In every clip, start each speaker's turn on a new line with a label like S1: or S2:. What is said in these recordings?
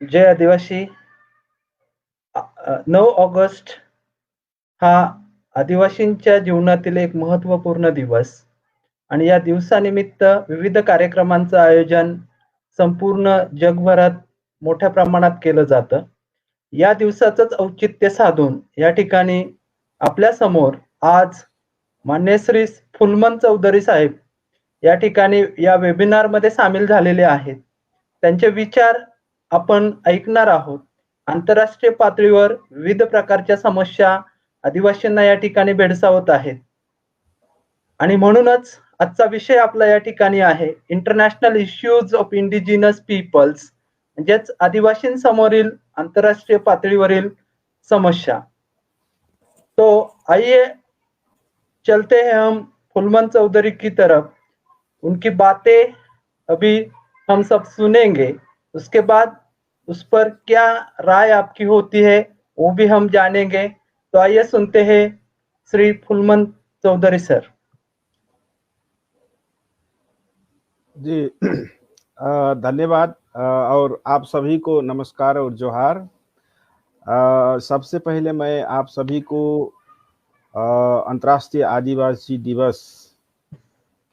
S1: जय आदिवासी. 9 ऑगस्ट हा आदिवासींच्या जीवनातील एक महत्त्वपूर्ण दिवस आणि या दिवसानिमित्त विविध कार्यक्रमांचं आयोजन संपूर्ण जगभरात मोठ्या प्रमाणात केलं जातं. या दिवसाचंच औचित्य साधून या ठिकाणी आपल्या समोर आज मान्य श्री फुलमन चौधरी साहेब या ठिकाणी या वेबिनारमध्ये सामील झालेले आहेत. त्यांचे विचार आपण ऐकणार आहोत. आंतरराष्ट्रीय पातळीवर विविध प्रकारच्या समस्या आदिवासींना या ठिकाणी भेडसावत आहेत. आणि म्हणूनच आजचा विषय आपला या ठिकाणी आहे international issues of indigenous peoples, म्हणजेच आदिवासींसमोरील आंतरराष्ट्रीय पातळीवरील समस्या. तो आइए चलते हैं हम फुलमन चौधरी की तरफ. उनकी बातें अभी हम सब सुनेंगे. उसके बाद उस पर क्या राय आपकी होती है वो भी हम जानेंगे. तो आइए सुनते हैं श्री फुलमन चौधरी सर.
S2: जी धन्यवाद और आप सभी को नमस्कार और जोहार. सबसे पहले मैं आप सभी को अंतर्राष्ट्रीय आदिवासी दिवस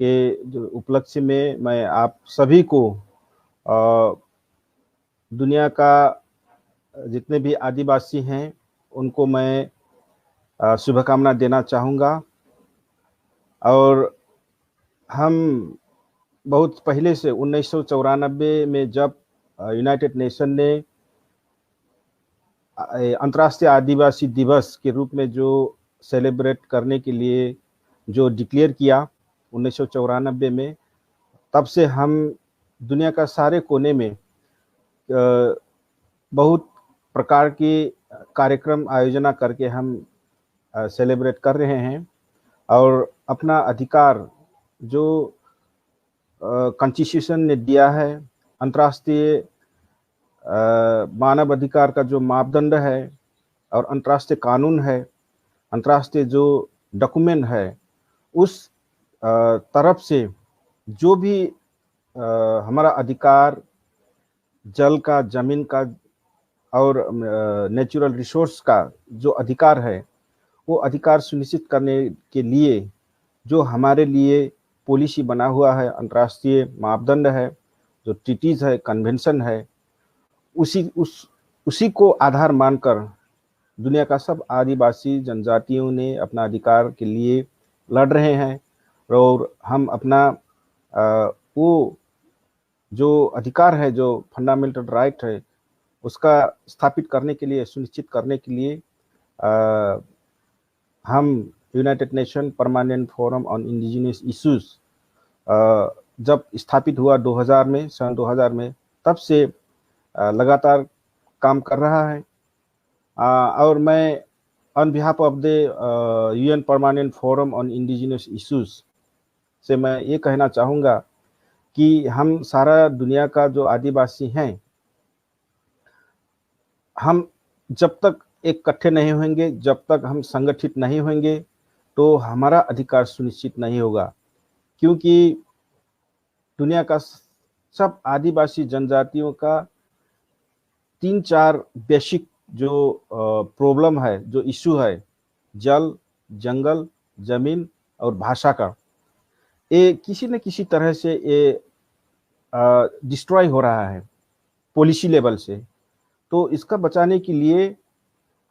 S2: के जो उपलक्ष्य में मैं आप सभी को दुनिया का जितने भी आदिवासी हैं उनको मैं शुभकामना देना चाहूँगा. और हम बहुत पहले से 1994 में जब यूनाइटेड नेशन ने अंतर्राष्ट्रीय आदिवासी दिवस के रूप में जो सेलिब्रेट करने के लिए जो डिक्लेयर किया 1994 में, तब से हम दुनिया का सारे कोने में बहुत प्रकार के कार्यक्रम आयोजना करके हम सेलिब्रेट कर रहे हैं और अपना अधिकार जो कॉन्स्टिट्यूशन ने दिया है, अंतर्राष्ट्रीय मानव अधिकार का जो मापदंड है और अंतर्राष्ट्रीय कानून है, अंतर्राष्ट्रीय जो डॉक्यूमेंट है, उस तरफ से जो भी हमारा अधिकार जल का, जमीन का और नेचुरल रिसोर्स का जो अधिकार है, वो अधिकार सुनिश्चित करने के लिए जो हमारे लिए पॉलिसी बना हुआ है, अंतर्राष्ट्रीय मापदंड है, जो ट्रीटीज है, कन्वेंशन है, उसी को आधार मानकर दुनिया का सब आदिवासी जनजातियों ने अपना अधिकार के लिए लड़ रहे हैं. और हम अपना वो जो अधिकार है, जो फंडामेंटल राइट है, उसका स्थापित करने के लिए, सुनिश्चित करने के लिए हम United nation permanent forum on indigenous issues जब स्थापित हुआ 2000 में, सन 2000 में, तब से लगातार काम कर रहा है. और मैं on behalf of the UN permanent forum on indigenous issues से मैं ये कहना चाहूँगा कि हम सारा दुनिया का जो आदिवासी हैं, हम जब तक इकट्ठे नहीं होंगे, जब तक हम संगठित नहीं होंगे, तो हमारा अधिकार सुनिश्चित नहीं होगा. क्योंकि दुनिया का सब आदिवासी जनजातियों का 3-4 बेसिक जो प्रॉब्लम है, जो इशू है, जल, जंगल, जमीन और भाषा का, ये किसी न किसी तरह से ये डिस्ट्रॉय हो रहा है पॉलिसी लेवल से. तो इसका बचाने के लिए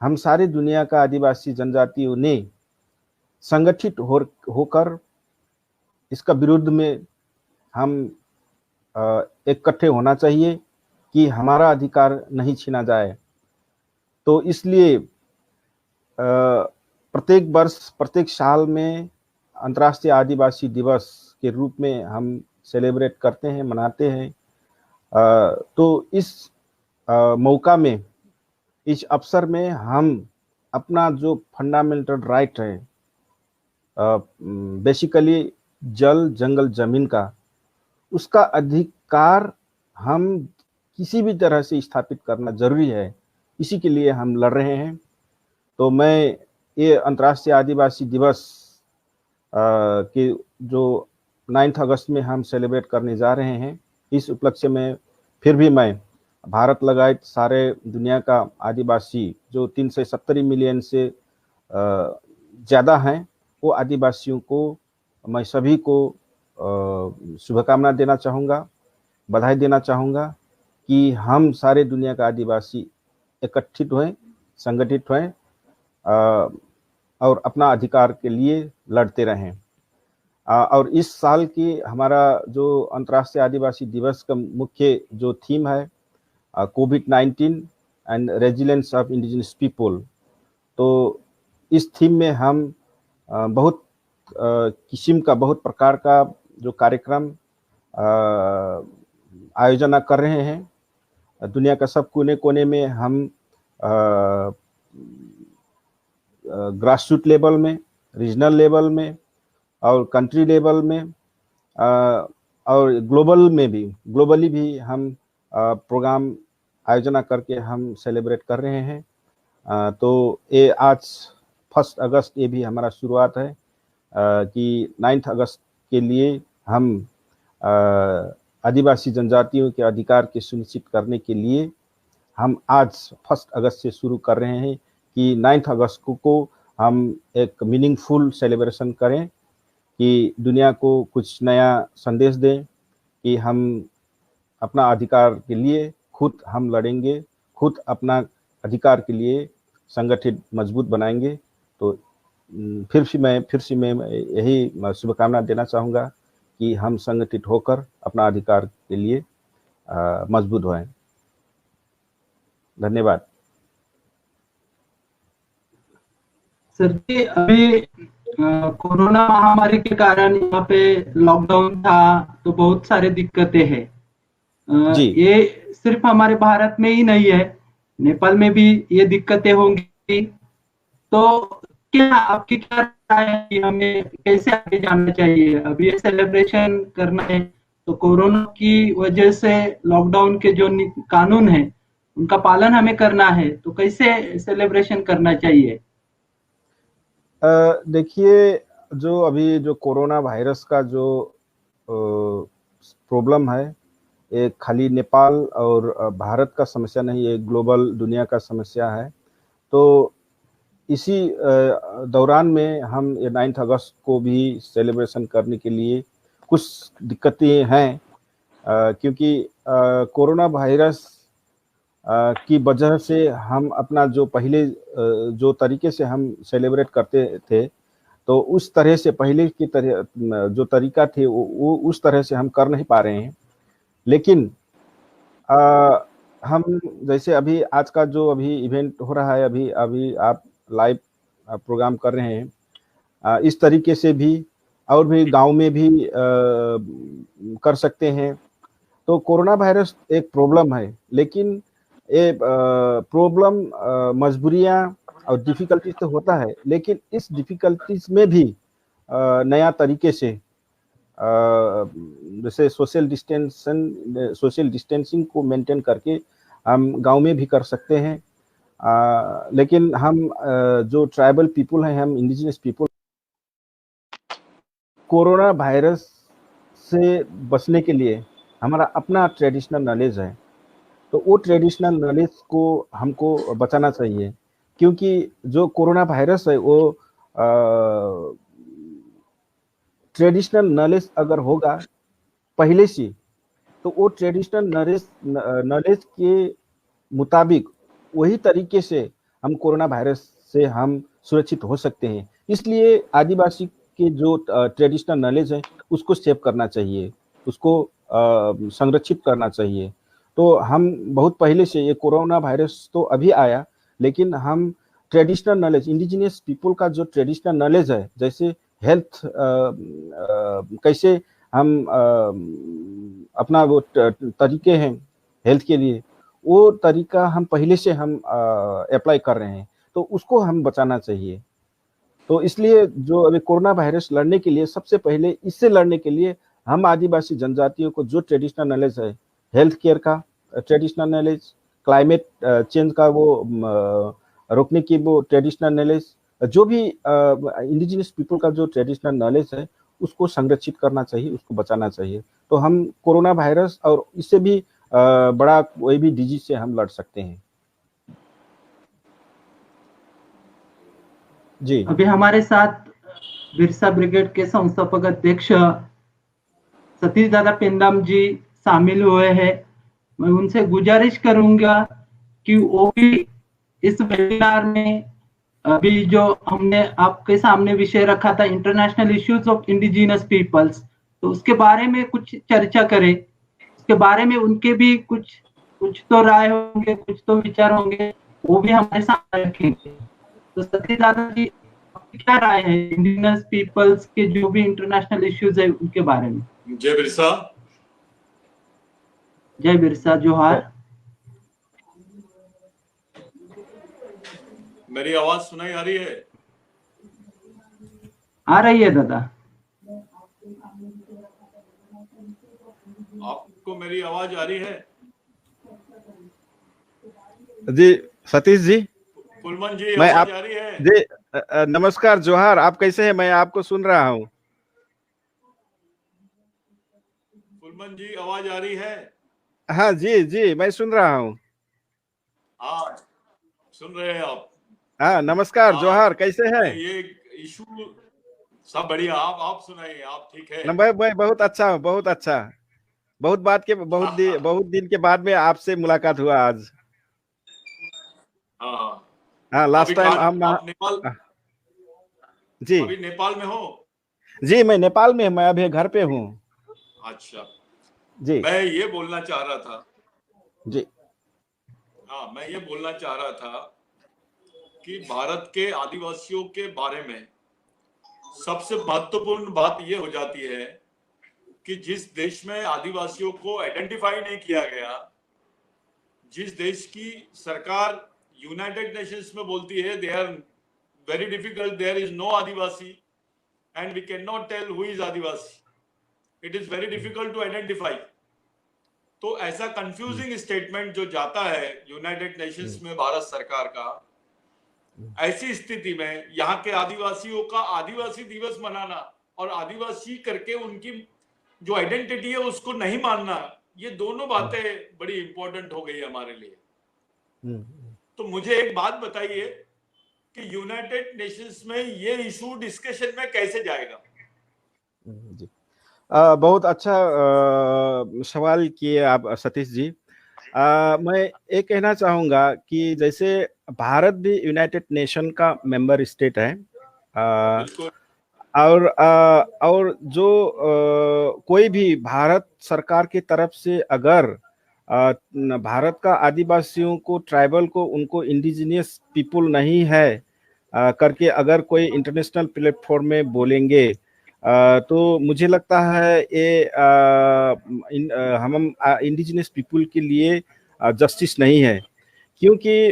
S2: हम सारे दुनिया का आदिवासी जनजातियों ने संगठित होकर इसका विरुद्ध में हम इकट्ठे होना चाहिए कि हमारा अधिकार नहीं छीना जाए. तो इसलिए प्रत्येक वर्ष, प्रत्येक साल में अंतर्राष्ट्रीय आदिवासी दिवस के रूप में हम सेलिब्रेट करते हैं, मनाते हैं. तो इस मौका में, इस अवसर में हम अपना जो फंडामेंटल राइट है, बेसिकली जल, जंगल, जमीन का, उसका अधिकार हम किसी भी तरह से स्थापित करना जरूरी है. इसी के लिए हम लड़ रहे हैं. तो मैं ये अंतर्राष्ट्रीय आदिवासी दिवस के जो 9 अगस्त में हम सेलिब्रेट करने जा रहे हैं, इस उपलक्ष्य में फिर भी मैं भारत लगायत सारे दुनिया का आदिवासी जो 370 मिलियन से ज़्यादा हैं, वो आदिवासियों को मैं सभी को शुभकामना देना चाहूँगा, बधाई देना चाहूँगा कि हम सारे दुनिया का आदिवासी एकत्रित हों, संगठित हों और अपना अधिकार के लिए लड़ते रहें। और इस साल की हमारा जो अंतर्राष्ट्रीय आदिवासी दिवस का मुख्य जो थीम है कोविड-19 and resilience of indigenous people, तो इस थीम में हम बहुत किस्म का, बहुत प्रकार का जो कार्यक्रम आयोजना कर रहे हैं। दुनिया का सब कोने कोने में हम ग्रास रूट लेवल में, रीजनल लेवल में और कंट्री लेवल में और ग्लोबली भी हम प्रोग्राम आयोजना करके हम सेलिब्रेट कर रहे हैं। तो ये आज 1 अगस्त ये भी हमारा शुरुआत है कि 9 अगस्त के लिए हम आदिवासी जनजातियों के अधिकार के सुनिश्चित करने के लिए हम आज 1 अगस्त से शुरू कर रहे हैं कि 9 अगस्त को हम एक मीनिंगफुल सेलिब्रेशन करें, कि दुनिया को कुछ नया संदेश दें कि हम अपना अधिकार के लिए खुद हम लड़ेंगे, खुद अपना अधिकार के लिए संगठित मजबूत बनाएंगे। तो फिर से मैं यही शुभकामना देना चाहूँगा कि हम संगठित होकर अपना अधिकार के लिए मजबूत हों। धन्यवाद।
S1: सर जी, अभी कोरोना महामारी के कारण यहाँ पे लॉकडाउन था, तो बहुत सारे दिक्कतें हैं।
S2: जी।
S1: ये सिर्फ हमारे भारत में ही नहीं है, नेपाल में भी ये दिक्कतें होंगी। तो क्या आपकी क्या राय है कि हमें कैसे आगे जाना चाहिए? अभी ये सेलिब्रेशन करना है तो कोरोना की वजह से लॉकडाउन के जो कानून है उनका पालन हमें करना है, तो कैसे सेलिब्रेशन करना चाहिए?
S2: देखिए, जो अभी जो कोरोना वायरस का जो प्रॉब्लम है, ये खाली नेपाल और भारत का समस्या नहीं, ये ग्लोबल दुनिया का समस्या है। तो इसी दौरान में हम ये 9 अगस्त को भी सेलिब्रेशन करने के लिए कुछ दिक्कतें हैं, क्योंकि कोरोना वायरस की वजह से हम अपना जो पहले जो तरीके से हम सेलिब्रेट करते थे, तो उस तरह से पहले की तरह जो तरीका थे वो उस तरह से हम कर नहीं पा रहे हैं। लेकिन हम जैसे अभी आज का जो अभी इवेंट हो रहा है, अभी आप लाइव प्रोग्राम कर रहे हैं, इस तरीके से भी और भी गांव में भी कर सकते हैं। तो कोरोना वायरस एक प्रॉब्लम है, लेकिन ये प्रॉब्लम मजबूरियां और डिफिकल्टीज तो होता है, लेकिन इस डिफिकल्टीज में भी नया तरीके से जैसे सोशल डिस्टेंसिंग को मेंटेन करके हम गांव में भी कर सकते हैं। लेकिन हम जो ट्राइबल पीपल हैं, हम इंडिजिनस पीपल, कोरोना वायरस से बचने के लिए हमारा अपना ट्रेडिशनल नॉलेज है, तो वो ट्रेडिशनल नॉलेज को हमको बचाना चाहिए। क्योंकि जो कोरोना वायरस है वो ट्रेडिशनल नॉलेज अगर होगा पहले से, तो वो ट्रेडिशनल नॉलेज के मुताबिक वही तरीके से हम कोरोना वायरस से हम सुरक्षित हो सकते हैं। इसलिए आदिवासी के जो ट्रेडिशनल नॉलेज है उसको सेव करना चाहिए, उसको संरक्षित करना चाहिए। तो हम बहुत पहले से, ये कोरोना वायरस तो अभी आया, लेकिन हम ट्रेडिशनल नॉलेज, इंडिजिनियस पीपल का जो ट्रेडिशनल नॉलेज है, जैसे हेल्थ कैसे हम अपना वो तरीके हैं हेल्थ के लिए, वो तरीका हम पहले से हम अप्लाई कर रहे हैं, तो उसको हम बचाना चाहिए। तो इसलिए जो अभी कोरोना वायरस लड़ने के लिए, सबसे पहले इससे लड़ने के लिए हम आदिवासी जनजातियों को जो ट्रेडिशनल नॉलेज है, हेल्थ केयर का ट्रेडिशनल नॉलेज, क्लाइमेट चेंज का वो रोकने की वो ट्रेडिशनल नॉलेज, जो भी इंडिजिनस पीपल का जो ट्रेडिशनल नॉलेज है उसको संरक्षित करना चाहिए, उसको बचाना चाहिए। तो हम कोरोना वायरस और इससे भी बड़ा कोई भी डिजीज से हम लड़ सकते हैं। जी।
S1: अभी हमारे साथ बिरसा ब्रिगेड के संस्थापक अध्यक्ष सतीश दादा पेंदाम जी शामिल हुए हैं। मैं उनसे गुजारिश करूंगा कि वो भी इस वेबिनार में अभी जो हमने आपके सामने विषय रखा था international issues of indigenous peoples, तो उसके बारे में कुछ चर्चा करें। उसके बारे में उनके भी कुछ कुछ तो राय होंगे, कुछ तो विचार होंगे, वो भी हमारे सामने रखेंगे। तो सतीश दादा जी, आपकी क्या राय है इंडिजिनस पीपल्स के जो भी इंटरनेशनल इश्यूज है उनके बारे में?
S3: जय बिरसा।
S1: जय बिरसा जोहार।
S3: मेरी आवाज सुनाई आ रही है?
S1: आ रही है दादा।
S3: आपको मेरी आवाज आ रही है?
S2: जी सतीश जी,
S3: फुलमन जी
S2: मैं
S3: आवाज
S2: आप
S3: आ रही है?
S2: जी नमस्कार जोहार, आप कैसे हैं? मैं आपको सुन रहा हूँ।
S3: फुलमन जी आवाज आ रही है?
S2: हाँ जी जी, मैं सुन रहा हूँ।
S3: हाँ, सुन रहे हैं आप?
S2: हाँ नमस्कार जोहार, कैसे हैं?
S3: ये इशू सब बढ़िया। आप सुनाइए, आप ठीक है?
S2: मैं बहुत अच्छा हूँ, बहुत अच्छा। बहुत दिन के बाद में आपसे मुलाकात हुआ आज।
S3: हाँ हाँ।
S2: हाँ, लास्ट टाइम हम
S3: आप नेपाल,
S2: जी
S3: अभी नेपाल में हो?
S2: जी, मैं नेपाल में, मैं अभी घर पे हूँ।
S3: अच्छा,
S2: जी
S3: मैं ये बोलना चाह रहा था।
S2: जी
S3: हाँ, मैं ये बोलना चाह रहा था कि भारत के आदिवासियों के बारे में सबसे महत्वपूर्ण बात ये हो जाती है कि जिस देश में आदिवासियों को आइडेंटिफाई नहीं किया गया, जिस देश की सरकार यूनाइटेड नेशंस में बोलती है they are very difficult, there is no adivasi and we can not tell who is adivasi, it is very difficult to identify. तो ऐसा कंफ्यूजिंग स्टेटमेंट जो जाता है यूनाइटेड नेशंस में भारत सरकार का, ऐसी स्थिति में यहाँ के आदिवासियों का आदिवासी दिवस मनाना और आदिवासी करके उनकी जो आइडेंटिटी है उसको नहीं मानना, ये दोनों बातें बड़ी इंपॉर्टेंट हो गई हमारे लिए। तो मुझे एक बात बताइए कि यूनाइटेड नेशंस में ये इशू डिस्कशन में कैसे जाएगा?
S2: जी बहुत अच्छा सवाल किए आप सतीश जी। मैं ये कहना चाहूँगा कि जैसे भारत भी यूनाइटेड नेशन का मेंबर स्टेट है।
S3: बिल्कुल।
S2: और जो कोई भी भारत सरकार की तरफ से अगर भारत का आदिवासियों को, ट्राइबल को, उनको इंडिजिनियस पीपुल नहीं है करके अगर कोई इंटरनेशनल प्लेटफॉर्म में बोलेंगे, तो मुझे लगता है ये हम इंडिजिनियस पीपुल के लिए जस्टिस नहीं है। क्योंकि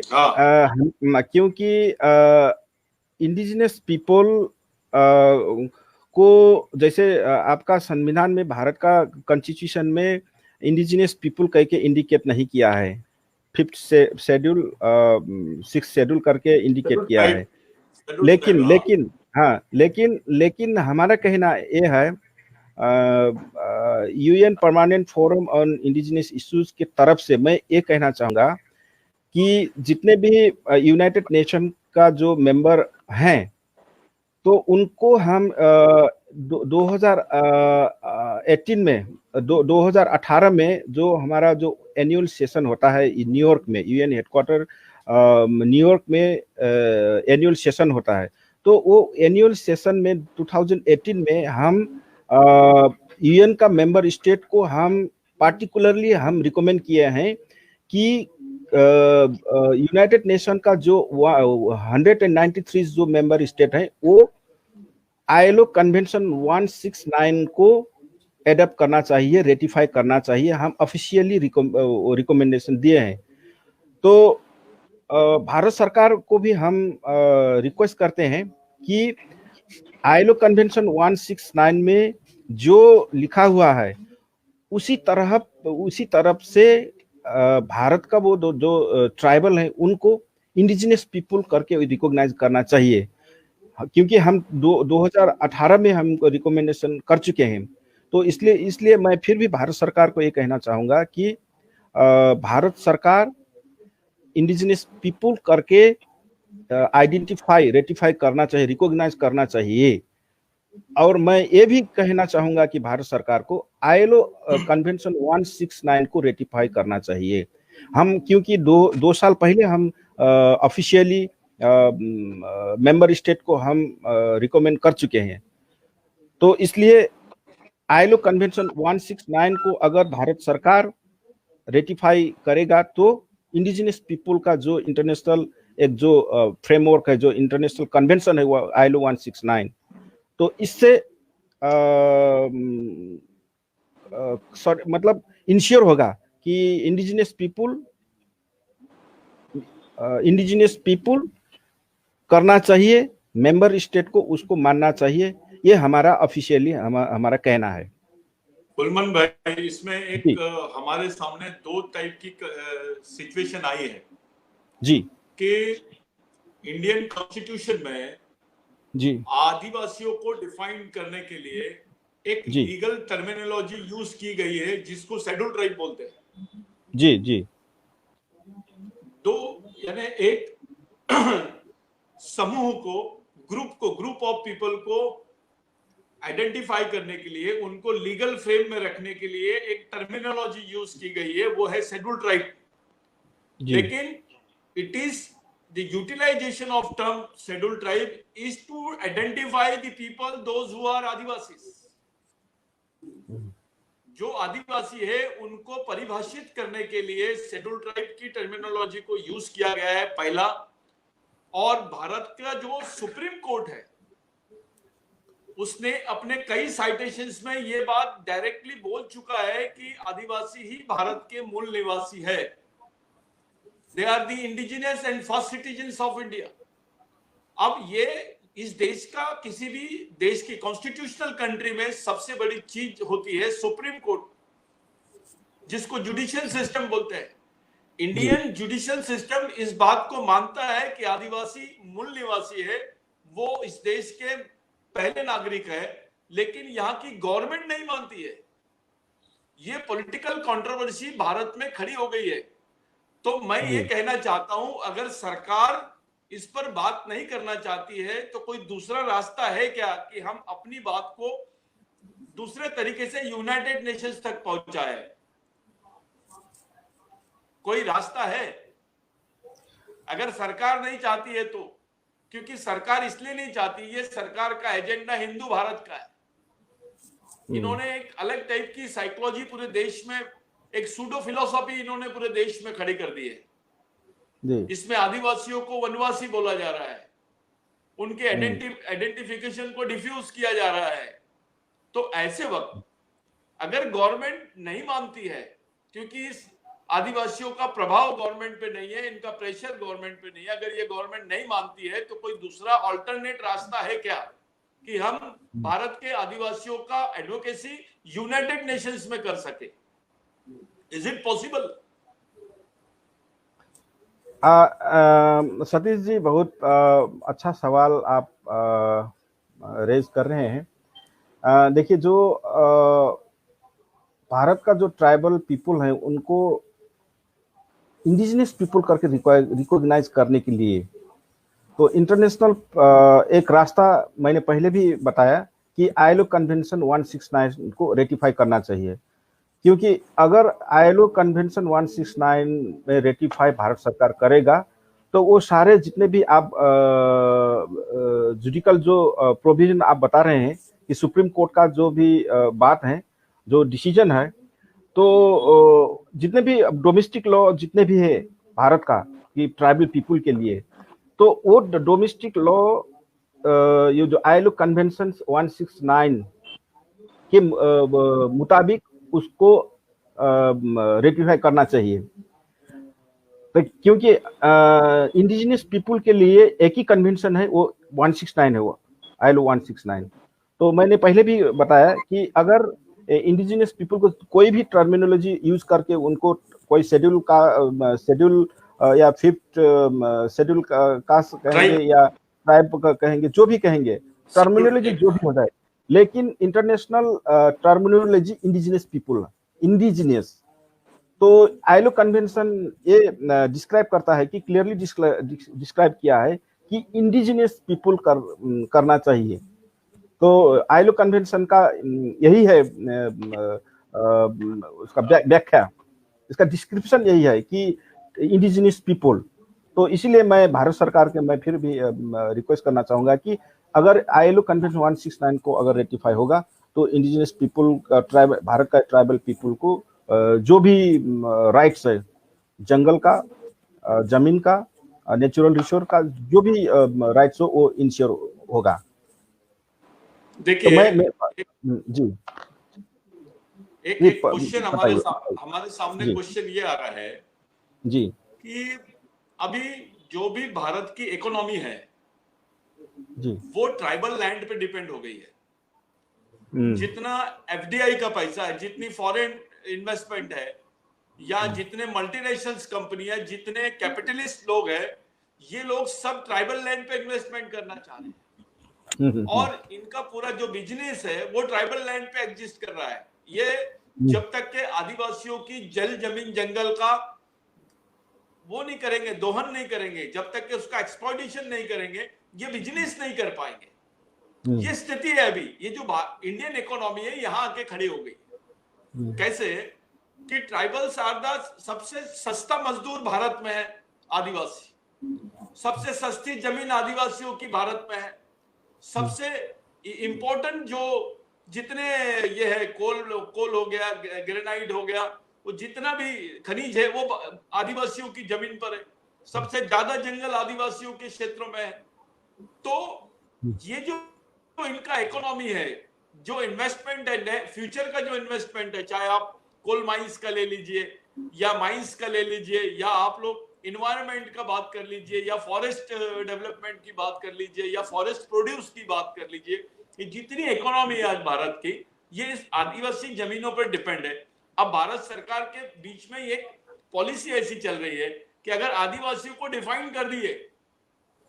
S2: इंडिजिनियस पीपल को, जैसे आपका संविधान में, भारत का कॉन्स्टिट्यूशन में इंडिजिनियस पीपल कह के इंडिकेट नहीं किया है। 5th शेड्यूल, 6th शेड्यूल करके इंडिकेट किया है। लेकिन हमारा कहना ये है, UN permanent forum on indigenous issues की तरफ से मैं ये कहना चाहूँगा कि जितने भी यूनाइटेड नेशन का जो मेंबर हैं, तो उनको हम 2018 में 2018 में जो हमारा जो एनुअल सेशन होता है न्यूयॉर्क में, यूएन हेडक्वार्टर न्यूयॉर्क में एनुअल सेशन होता है, तो वो एनुअल सेशन में 2018 में हम यूएन का मेंबर स्टेट को हम पार्टिकुलरली हम रिकमेंड किए हैं कि यूनाइटेड नेशन का जो 193 जो मेंबर स्टेट है वो आईएलओ कन्वेंशन 169 को एडप्ट करना चाहिए, रेटिफाई करना चाहिए। हम ऑफिशियली रिकमेंडेशन दिए हैं। तो भारत सरकार को भी हम रिक्वेस्ट करते हैं कि आईएलओ कन्वेंशन 169 में जो लिखा हुआ है उसी तरफ से भारत का वो जो ट्राइबल है उनको इंडिजिनियस पीपुल करके रिकॉग्नाइज करना चाहिए। क्योंकि हम 2018 में हम रिकमेंडेशन कर चुके हैं। तो इसलिए मैं फिर भी भारत सरकार को ये कहना चाहूँगा कि भारत सरकार इंडिजिनियस पीपुल करके आइडेंटिफाई रेटिफाई करना चाहिए, रिकॉग्नाइज करना चाहिए। और मैं ये भी कहना चाहूंगा कि भारत सरकार को आईएलओ कन्वेंशन 169 को रेटिफाई करना चाहिए। हम क्योंकि दो साल पहले हम ऑफिशियली मेंबर स्टेट को हम रिकमेंड कर चुके हैं, तो इसलिए आईएलओ कन्वेंशन 169 को अगर भारत सरकार रेटिफाई करेगा तो इंडिजिनियस पीपुल का जो इंटरनेशनल एक जो फ्रेमवर्क है, जो इंटरनेशनल कन्वेंशन है वो आईएलओ 169, तो इससे मतलब इंश्योर होगा कि इंडिजिनियस पीपुल करना चाहिए, मेंबर स्टेट को उसको मानना चाहिए। ये हमारा ऑफिशियली हमारा कहना है।
S3: कुलमन भाई, इसमें एक हमारे सामने दो टाइप की सिचुएशन आई है
S2: जी
S3: कि इंडियन कॉन्स्टिट्यूशन में
S2: जी
S3: आदिवासियों को डिफाइन करने के लिए एक लीगल टर्मिनोलॉजी यूज की गई है जिसको शेड्यूल ट्राइब बोलते हैं।
S2: जी जी
S3: दो यानी एक समूह को, ग्रुप ऑफ पीपल को आइडेंटिफाई करने के लिए, उनको लीगल फ्रेम में रखने के लिए एक टर्मिनोलॉजी यूज की गई है, वो है शेड्यूल ट्राइब। लेकिन it is the utilization of term scheduled tribe is to identify the people, those who are Adivasis. जो आदिवासी है उनको परिभाषित करने के लिए शेड्यूल ट्राइब की टर्मिनोलॉजी को यूज किया गया है, पहला। और भारत का जो सुप्रीम कोर्ट है उसने अपने कई साइटेशंस में ये बात डायरेक्टली बोल चुका है कि आदिवासी ही भारत के मूल निवासी है। They are the indigenous and first citizens of India. अब ये इस देश का, किसी भी देश की कॉन्स्टिट्यूशनल कंट्री में सबसे बड़ी चीज होती है सुप्रीम कोर्ट, जिसको जुडिशियल सिस्टम बोलते हैं। इंडियन जुडिशियल सिस्टम इस बात को मानता है कि आदिवासी मूल निवासी है, वो इस देश के पहले नागरिक है, लेकिन यहाँ की गवर्नमेंट नहीं मानती है। ये पॉलिटिकल कंट्रोवर्सी भारत में खड़ी हो गई है। तो मैं ये कहना चाहता हूं, अगर सरकार इस पर बात नहीं करना चाहती है तो कोई दूसरा रास्ता है क्या कि हम अपनी बात को दूसरे तरीके से यूनाइटेड नेशंस तक पहुंचाए? कोई रास्ता है? अगर सरकार नहीं चाहती है तो, क्योंकि सरकार इसलिए नहीं चाहती, ये सरकार का एजेंडा हिंदू भारत का है। इन्होंने एक अलग टाइप की साइकोलॉजी पूरे देश में, एक सूडो फिलोसॉफी इन्होंने पूरे देश में खड़ी कर दी है। इसमें आदिवासियों को वनवासी बोला जा रहा है, उनके आइडेंटिफिकेशन को डिफ्यूज किया जा रहा है। तो ऐसे वक्त अगर गवर्नमेंट नहीं मानती है, क्योंकि इस आदिवासियों का प्रभाव गवर्नमेंट पे नहीं है, इनका प्रेशर गवर्नमेंट पे नहीं है, अगर ये गवर्नमेंट नहीं मानती है तो कोई दूसरा ऑल्टरनेट रास्ता है क्या कि हम भारत के आदिवासियों का एडवोकेसी यूनाइटेड नेशंस में कर सके? Is it possible?
S2: Satish ji, बहुत अच्छा सवाल आप रेज कर रहे हैं। देखिए, जो भारत का जो ट्राइबल पीपल है उनको इंडिजिनियस पीपल करके रिकॉग्नाइज करने के लिए तो इंटरनेशनल एक रास्ता मैंने पहले भी बताया कि आईएलओ कन्वेंशन 169 को रेटिफाई करना चाहिए। क्योंकि अगर आईएलओ कन्वेंशन 169 में रेटिफाई भारत सरकार करेगा तो वो सारे जितने भी आप जुडिकल जो प्रोविजन आप बता रहे हैं कि सुप्रीम कोर्ट का जो भी बात है, जो डिसीजन है, तो जितने भी डोमेस्टिक लॉ जितने भी है भारत का कि ट्राइबल पीपुल के लिए, तो वो डोमेस्टिक लॉ ये जो आईएलओ कन्वेंशन 169 के मुताबिक उसको रेटिफाई करना चाहिए। तो क्योंकि इंडिजिनियस पीपुल के लिए एक ही कन्वेंशन है, वो 169 है, वो आईएलओ 169। तो मैंने पहले भी बताया कि अगर इंडिजिनियस पीपुल को कोई भी टर्मिनोलॉजी यूज करके उनको कोई शेड्यूल या फिफ्थ शेड्यूल कास्ट कहेंगे या ट्राइब कहेंगे, जो भी कहेंगे, टर्मिनोलॉजी जो भी हो जाए, लेकिन international terminology indigenous people, indigenous, तो आईएलओ कन्वेंशन ये डिस्क्राइब करता है कि क्लियरली डिस्क्राइब किया है कि इंडिजिनियस पीपुल करना चाहिए। तो आईएलओ कन्वेंशन का यही है उसका व्याख्या, इसका डिस्क्रिप्शन यही है कि इंडिजिनियस पीपुल। तो इसीलिए मैं भारत सरकार के मैं फिर भी रिक्वेस्ट करना चाहूंगा कि अगर आईएलओ कन्वेंशन 169 को अगर रेटिफाई होगा तो इंडिजिनियस पीपुल का ट्राइबल, भारत का ट्राइबल पीपुल को जो भी राइट्स है, जंगल का, जमीन का, नेचुरल रिसोर्स का, जो भी राइट्स हो वो इंश्योर होगा।
S3: देखिए
S2: तो मैं जी
S3: एक क्वेश्चन हमारे सामने क्वेश्चन ये आ रहा है
S2: जी
S3: कि अभी जो भी भारत की इकोनॉमी है
S2: जी
S3: वो ट्राइबल लैंड पे डिपेंड हो गई है। जितना एफडीआई का पैसा है, जितनी फॉरेन इन्वेस्टमेंट है, या जितने मल्टीनेशनल्स कंपनी है, जितने कैपिटलिस्ट लोग हैं, ये लोग सब ट्राइबल लैंड पे इन्वेस्टमेंट करना चाह रहे हैं और इनका पूरा जो बिजनेस है वो ट्राइबल लैंड पे एग्जिस्ट कर रहा है। ये जब तक के आदिवासियों की जल जमीन जंगल का वो नहीं करेंगे, दोहन नहीं करेंगे, जब तक कि उसका एक्सप्लॉइटेशन नहीं करेंगे, ये बिजनेस नहीं कर पाएंगे। ये स्थिति है अभी। ये जो इंडियन इकोनॉमी है यहाँ आके खड़ी हो गई। कैसे कि ट्राइबल्स आर द सबसे सस्ता मजदूर भारत में है, आदिवासी। सबसे सस्ती जमीन आदिवासियों की भारत में है। सबसे इंपॉर्टेंट जो जितने ये है कोल हो गया, ग्रेनाइट हो गया, वो जितना भी खनिज है वो आदिवासियों की जमीन पर है। सबसे ज्यादा जंगल आदिवासियों के क्षेत्रों में है। तो ये जो इनका इकोनॉमी है, जो इन्वेस्टमेंट है, फ्यूचर का जो इन्वेस्टमेंट है, चाहे आप कोल माइंस का ले लीजिए या माइंस का ले लीजिए, या आप लोग इन्वायरमेंट का बात कर लीजिए, या फॉरेस्ट डेवलपमेंट की बात कर लीजिए, या फॉरेस्ट प्रोड्यूस की बात कर लीजिए, ये जितनी इकोनॉमी है आज भारत की, ये इस आदिवासी जमीनों पर डिपेंड है। अब भारत सरकार के बीच में एक पॉलिसी ऐसी चल रही है कि अगर आदिवासियों को डिफाइन कर दिए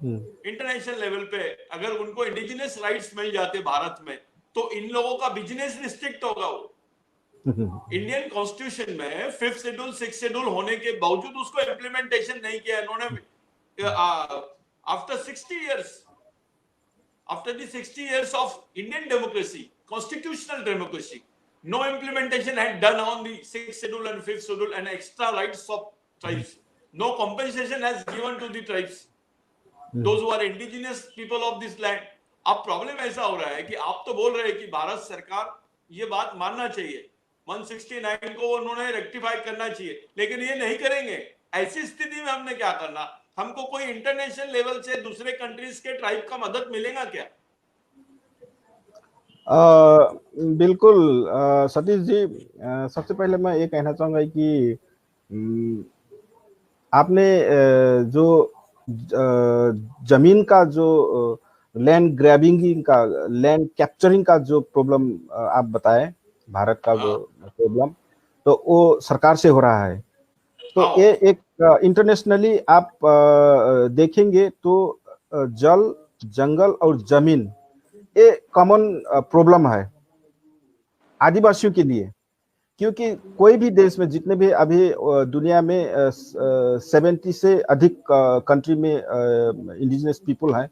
S3: इंटरनेशनल लेवल पे, अगर उनको इंडिजिनियस राइट्स मिल जाते भारत में, तो इन लोगों का बिजनेस रिस्ट्रिक्ट होगा। वो इंडियन कॉन्स्टिट्यूशन में 5th शेड्यूल 6th शेड्यूल होने के बावजूद उसको इम्प्लीमेंटेशन नहीं किया इन्होंने। After 60 years of Indian democracy, constitutional democracy, no implementation had done on the 6th schedule and 5th schedule and extra rights of tribes. No compensation has given to the tribes, those who are indigenous people of this land. अब problem ऐसा हो रहा है कि आप तो बोल रहे हैं कि भारत सरकार ये बात मानना चाहिए, 169 को उन्होंने रेक्टिफाई करना चाहिए, लेकिन ये नहीं करेंगे। ऐसी स्थिति में हमने क्या करना? हमको कोई इंटरनेशनल लेवल से दूसरे कंट्रीज के ट्राइब का मदद मिलेगा क्या?
S2: बिल्कुल सतीश जी, सबसे पहले मैं ये कहना चाहूंगा कि आपने जो जमीन का जो लैंड ग्रैबिंग का, लैंड कैप्चरिंग का जो प्रॉब्लम आप बताए, भारत का जो प्रॉब्लम, तो वो सरकार से हो रहा है। तो ये एक इंटरनेशनली आप देखेंगे तो जल, जंगल और जमीन ये कॉमन प्रॉब्लम है आदिवासियों के लिए। क्योंकि कोई भी देश में, जितने भी अभी दुनिया में 70 से अधिक कंट्री में इंडिजिनस पीपल हैं,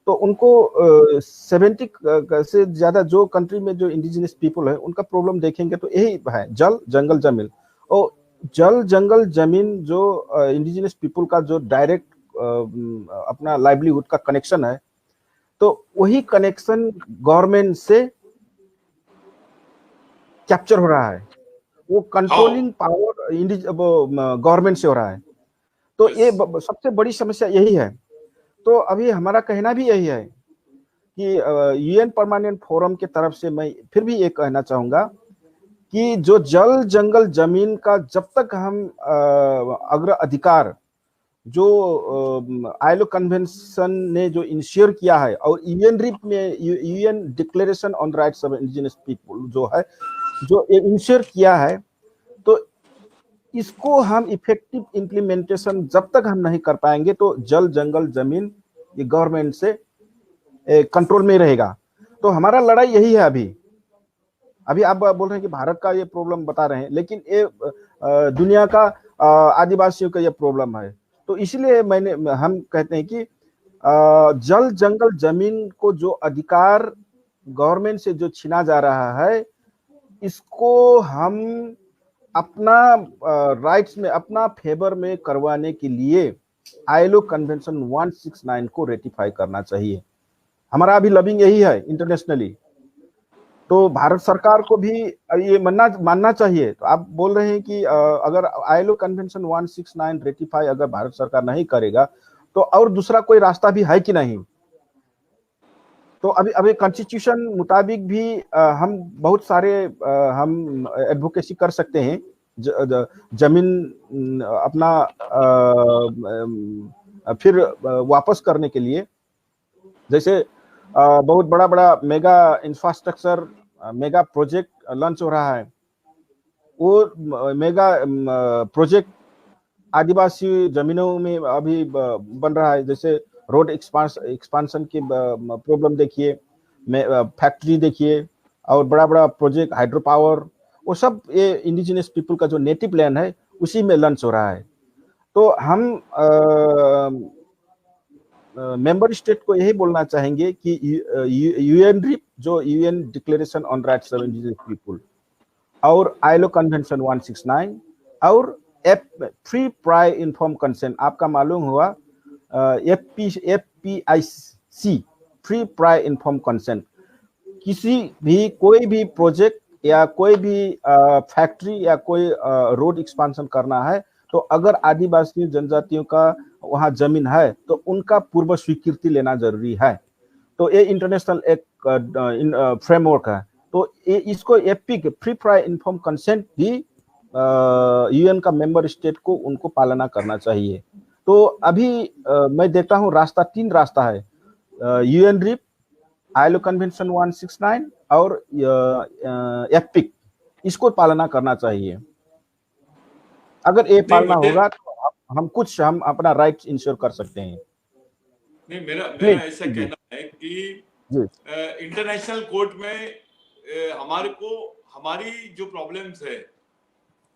S2: तो उनको 70 से ज्यादा जो कंट्री में जो इंडिजिनस पीपल है उनका प्रॉब्लम देखेंगे तो यही है, जल, जंगल, जमीन। और जल, जंगल, जमीन जो इंडिजिनस पीपल का जो डायरेक्ट अपना लाइवलीहुड का कनेक्शन है, तो वही कनेक्शन गवर्नमेंट से कैप्चर हो रहा है। वो कंट्रोलिंग पावर गवर्नमेंट से हो रहा है। तो ये सबसे बड़ी समस्या यही है। तो अभी हमारा कहना भी यही है कि यूएन परमानेंट फोरम के तरफ से मैं फिर भी ये कहना चाहूंगा कि जो जल, जंगल, जमीन का जब तक हम अग्र अधिकार जो आईएलओ कन्वेंशन ने जो इंश्योर किया है, और यूएन में UN declaration on rights of indigenous people जो है, जो इंश्योर किया है, तो इसको हम इफेक्टिव इम्प्लीमेंटेशन जब तक हम नहीं कर पाएंगे तो जल, जंगल, जमीन ये गवर्नमेंट से कंट्रोल में रहेगा। तो हमारा लड़ाई यही है। अभी आप बोल रहे हैं कि भारत का ये प्रॉब्लम बता रहे हैं, लेकिन ये दुनिया का आदिवासियों का ये प्रॉब्लम है। तो इसलिए हम कहते हैं कि जल जंगल जमीन को जो अधिकार गवर्नमेंट से जो छीना जा रहा है, इसको हम अपना राइट्स में, अपना फेवर में करवाने के लिए आईएलओ कन्वेंशन 169 को रेटिफाई करना चाहिए। हमारा अभी लबिंग यही है इंटरनेशनली। तो भारत सरकार को भी ये मानना चाहिए। तो आप बोल रहे हैं कि अगर आईएलओ कन्वेंशन 169 रेटिफाई अगर भारत सरकार नहीं करेगा तो और दूसरा कोई रास्ता भी है कि नहीं? तो अभी कॉन्स्टिट्यूशन मुताबिक भी हम बहुत सारे हम एडवोकेसी कर सकते हैं जमीन अपना फिर वापस करने के लिए। जैसे बहुत बड़ा बड़ा mega infrastructure, mega project launch हो रहा है। वो मेगा प्रोजेक्ट आदिवासी जमीनों में अभी बन रहा है। जैसे रोड एक्सपांशन की प्रॉब्लम देखिए, फैक्ट्री देखिए, और बड़ा बड़ा प्रोजेक्ट हाइड्रो पावर, वो सब ये इंडिजिनियस पीपल का जो नेटिव लैंड है उसी में लॉन्च हो रहा है। तो हम मेंबर स्टेट को यही बोलना चाहेंगे कि यूएनडीपी, जो UN declaration on rights of indigenous people, और आईएलओ कन्वेंशन 169 और फ्री प्रायर इन्फॉर्म कंसेंट, आपका मालूम हुआ FPIC, free prior inform consent, किसी भी कोई भी प्रोजेक्ट या कोई भी फैक्ट्री या कोई रोड एक्सपांशन करना है, तो अगर आदिवासी जनजातियों का वहां जमीन है तो उनका पूर्व स्वीकृति लेना जरूरी है। तो ये इंटरनेशनल एक फ्रेमवर्क है। तो इसको epic free prior inform consent भी यूएन का मेंबर स्टेट को उनको पालना करना चाहिए। तो अभी मैं देखता हूँ तीन रास्ता है, यूएनडीपी, आईएलओ कन्वेंशन 169 और एपिक, इसको पालना करना चाहिए। अगर ये पालना होगा तो हम अपना राइट इंश्योर कर सकते हैं।
S3: नहीं, मेरा ऐसा कहना है कि इंटरनेशनल कोर्ट में हमारी जो प्रॉब्लम्स है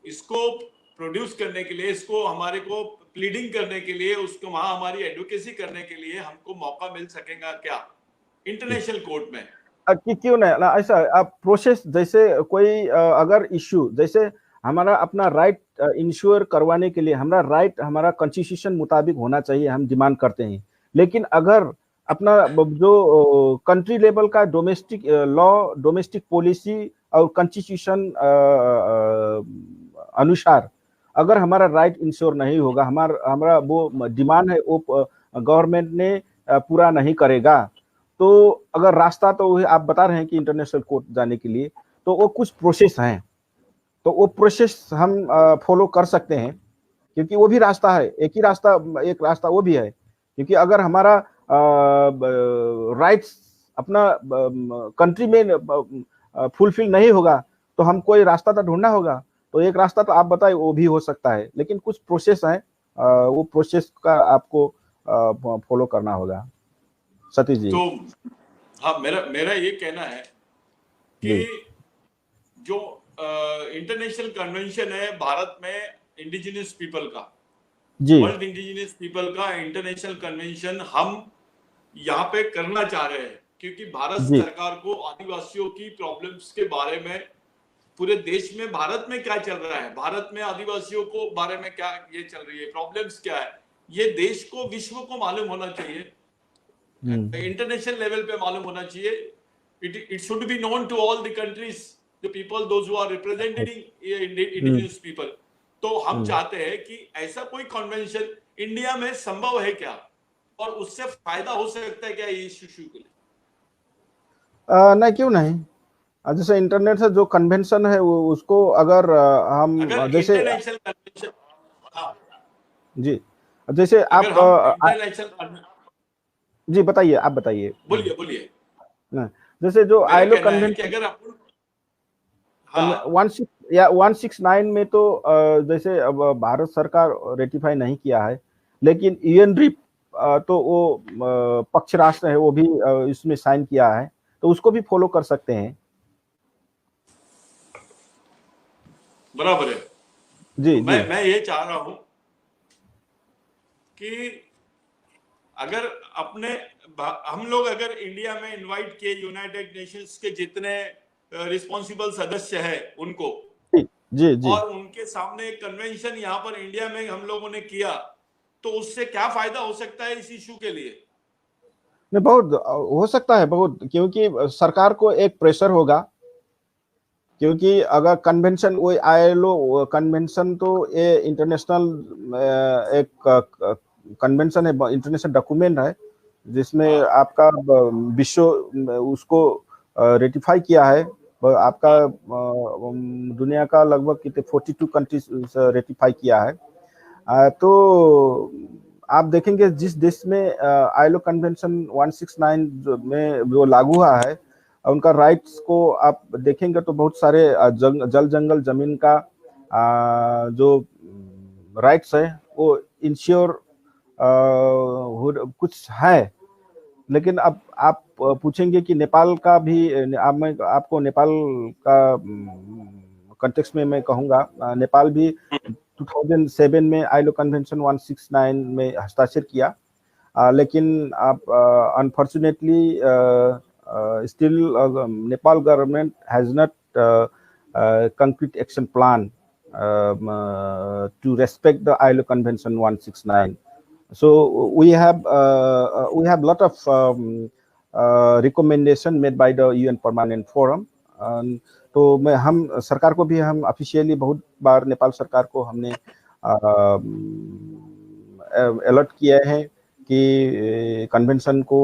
S3: इसको प्रोड्यूस करने के लिए, इसको हमारे को प्लीडिंग करने के लिए, उसको वहां हमारी एडवोकेसी करने के लिए हमको मौका मिल सकेगा क्या इंटरनेशनल कोर्ट में?
S2: क्यों नहीं ऐसा आप प्रोसेस, जैसे कोई अगर इश्यू, जैसे हमारा अपना राइट इंश्योर करवाने के लिए हमारा कॉन्स्टिट्यूशन मुताबिक होना चाहिए, हम डिमांड करते हैं। लेकिन अगर अपना जो कंट्री लेवल का डोमेस्टिक लॉ, डोमेस्टिक पॉलिसी और कॉन्स्टिट्यूशन अनुसार अगर हमारा राइट इंश्योर नहीं होगा, हमारा वो डिमांड है वो गवर्नमेंट ने पूरा नहीं करेगा, तो अगर रास्ता तो आप बता रहे हैं कि इंटरनेशनल कोर्ट जाने के लिए, तो वो कुछ प्रोसेस हैं, तो वो प्रोसेस हम फॉलो कर सकते हैं, क्योंकि वो भी रास्ता है, एक रास्ता वो भी है। क्योंकि अगर हमारा राइट्स अपना कंट्री में फुलफिल नहीं होगा तो हम कोई रास्ता तो ढूंढना होगा। तो एक रास्ता तो आप बताए वो भी हो सकता है, लेकिन कुछ प्रोसेस है, वो प्रोसेस का आपको फॉलो करना होगा। सतीश जी।
S3: तो हाँ, मेरा ये कहना है कि जो इंटरनेशनल कन्वेंशन है भारत में इंडिजिनियस पीपल का, वर्ल्ड इंडिजिनियस पीपल का इंटरनेशनल कन्वेंशन हम यहाँ पे करना चाह रहे हैं, क्योंकि भारत सरकार को आदिवासियों की प्रॉब्लम्स के बारे में, पूरे देश में भारत में क्या चल रहा है, भारत में आदिवासियों को बारे में क्या ये चल रही है, प्रॉब्लम्स क्या है, ये देश को, विश्व को मालूम होना चाहिए, इंटरनेशनल लेवल पे मालूम होना चाहिए। It should be known to all the countries, the people those who are representing indigenous people. तो हम चाहते हैं कि ऐसा कोई कन्वेंशन इंडिया में संभव है क्या, और उससे फायदा हो सकता है क्या इस इशू के लिए?
S2: नहीं, क्यों नहीं। जैसे इंटरनेट से जो कन्वेंशन है वो उसको अगर हम जैसे
S3: इंटरनेशनल कन्वेंशन,
S2: जी, जैसे आप जी बताइए, आप बताइए।
S3: बोलिए।
S2: जैसे जो आईएलओ कन्वेंशन
S3: अगर
S2: 169 में तो जैसे अब भारत सरकार रेटिफाई नहीं किया है, लेकिन यूएनडीपी तो वो पक्ष राष्ट्र है, वो भी इसमें साइन किया है, तो उसको भी फॉलो कर सकते हैं।
S3: बराबर है।
S2: जी
S3: तो
S2: जी
S3: मैं ये चाह रहा हूं कि अगर अपने हम लोग अगर इंडिया में इनवाइट किए यूनाइटेड नेशंस के जितने रिस्पॉन्सिबल सदस्य हैं उनको,
S2: जी जी जी।
S3: और उनके सामने एक कन्वेंशन यहाँ पर इंडिया में हम लोगों ने किया, तो उससे क्या फायदा हो सकता है इस इशू के लिए?
S2: नहीं, बहुत हो सकता है, बहुत, क्योंकि सरकार को एक प्रेशर होगा, क्योंकि अगर कन्वेंशन, वो आईएलओ कन्वेंशन तो ये इंटरनेशनल एक कन्वेंशन है, इंटरनेशनल डॉक्यूमेंट है, जिसमें
S3: हाँ
S2: आपका विश्व उसको रेटिफाई किया है। आपका
S3: हाँ
S2: दुनिया का लगभग कितने 42 कंट्रीज रेटिफाई किया है। तो आप देखेंगे जिस देश में आईएलओ कन्वेंशन 169 में वो लागू हुआ है, उनका राइट्स को आप देखेंगे तो बहुत सारे जल जंगल जमीन का जो राइट्स है वो इंश्योर कुछ है। लेकिन अब आप पूछेंगे कि नेपाल का भी, मैं आपको नेपाल का कंटेक्स्ट में मैं कहूँगा, नेपाल भी 2007 में आईएलओ कन्वेंशन 169 में हस्ताक्षर किया, लेकिन आप unfortunately still Nepal government has not concrete action plan to respect the ILO Convention 169. So we have lot of recommendation made by the UN Permanent Forum. तो हम सरकार को भी, हम ऑफिशियली बहुत बार नेपाल सरकार को हमने अलर्ट किया है कि कन्वेंशन को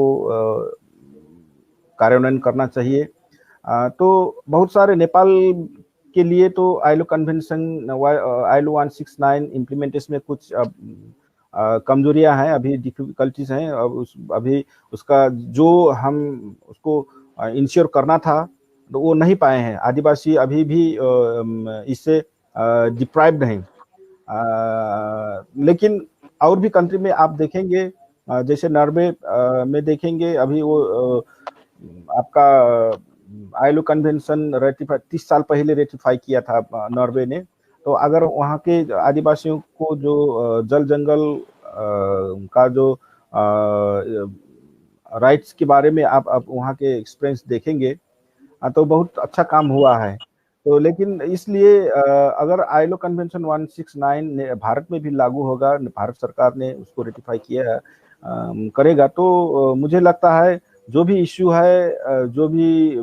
S2: कार्यान्वयन करना चाहिए। तो बहुत सारे नेपाल के लिए तो आईएलओ कन्वेंशन आईएलओ 169 इम्प्लीमेंटेशन में कुछ कमजोरियां हैं, अभी डिफिकल्टीज हैं। अभी उसका जो हम उसको इंश्योर करना था तो वो नहीं पाए हैं। आदिवासी अभी भी इससे डिप्राइव्ड हैं। लेकिन और भी कंट्री में आप देखेंगे, जैसे नॉर्वे में देखेंगे, अभी वो आपका आईएलओ कन्वेंशन रेटिफाई 30 साल पहले रेटिफाई किया था नॉर्वे ने। तो अगर वहाँ के आदिवासियों को जो जल जंगल का जो राइट्स के बारे में आप वहाँ के एक्सपीरियंस देखेंगे, तो बहुत अच्छा काम हुआ है। तो लेकिन इसलिए अगर आईएलओ कन्वेंशन 169 भारत में भी लागू होगा, भारत सरकार ने उसको रेटिफाई किया है, करेगा, तो मुझे लगता है जो भी इश्यू है, जो भी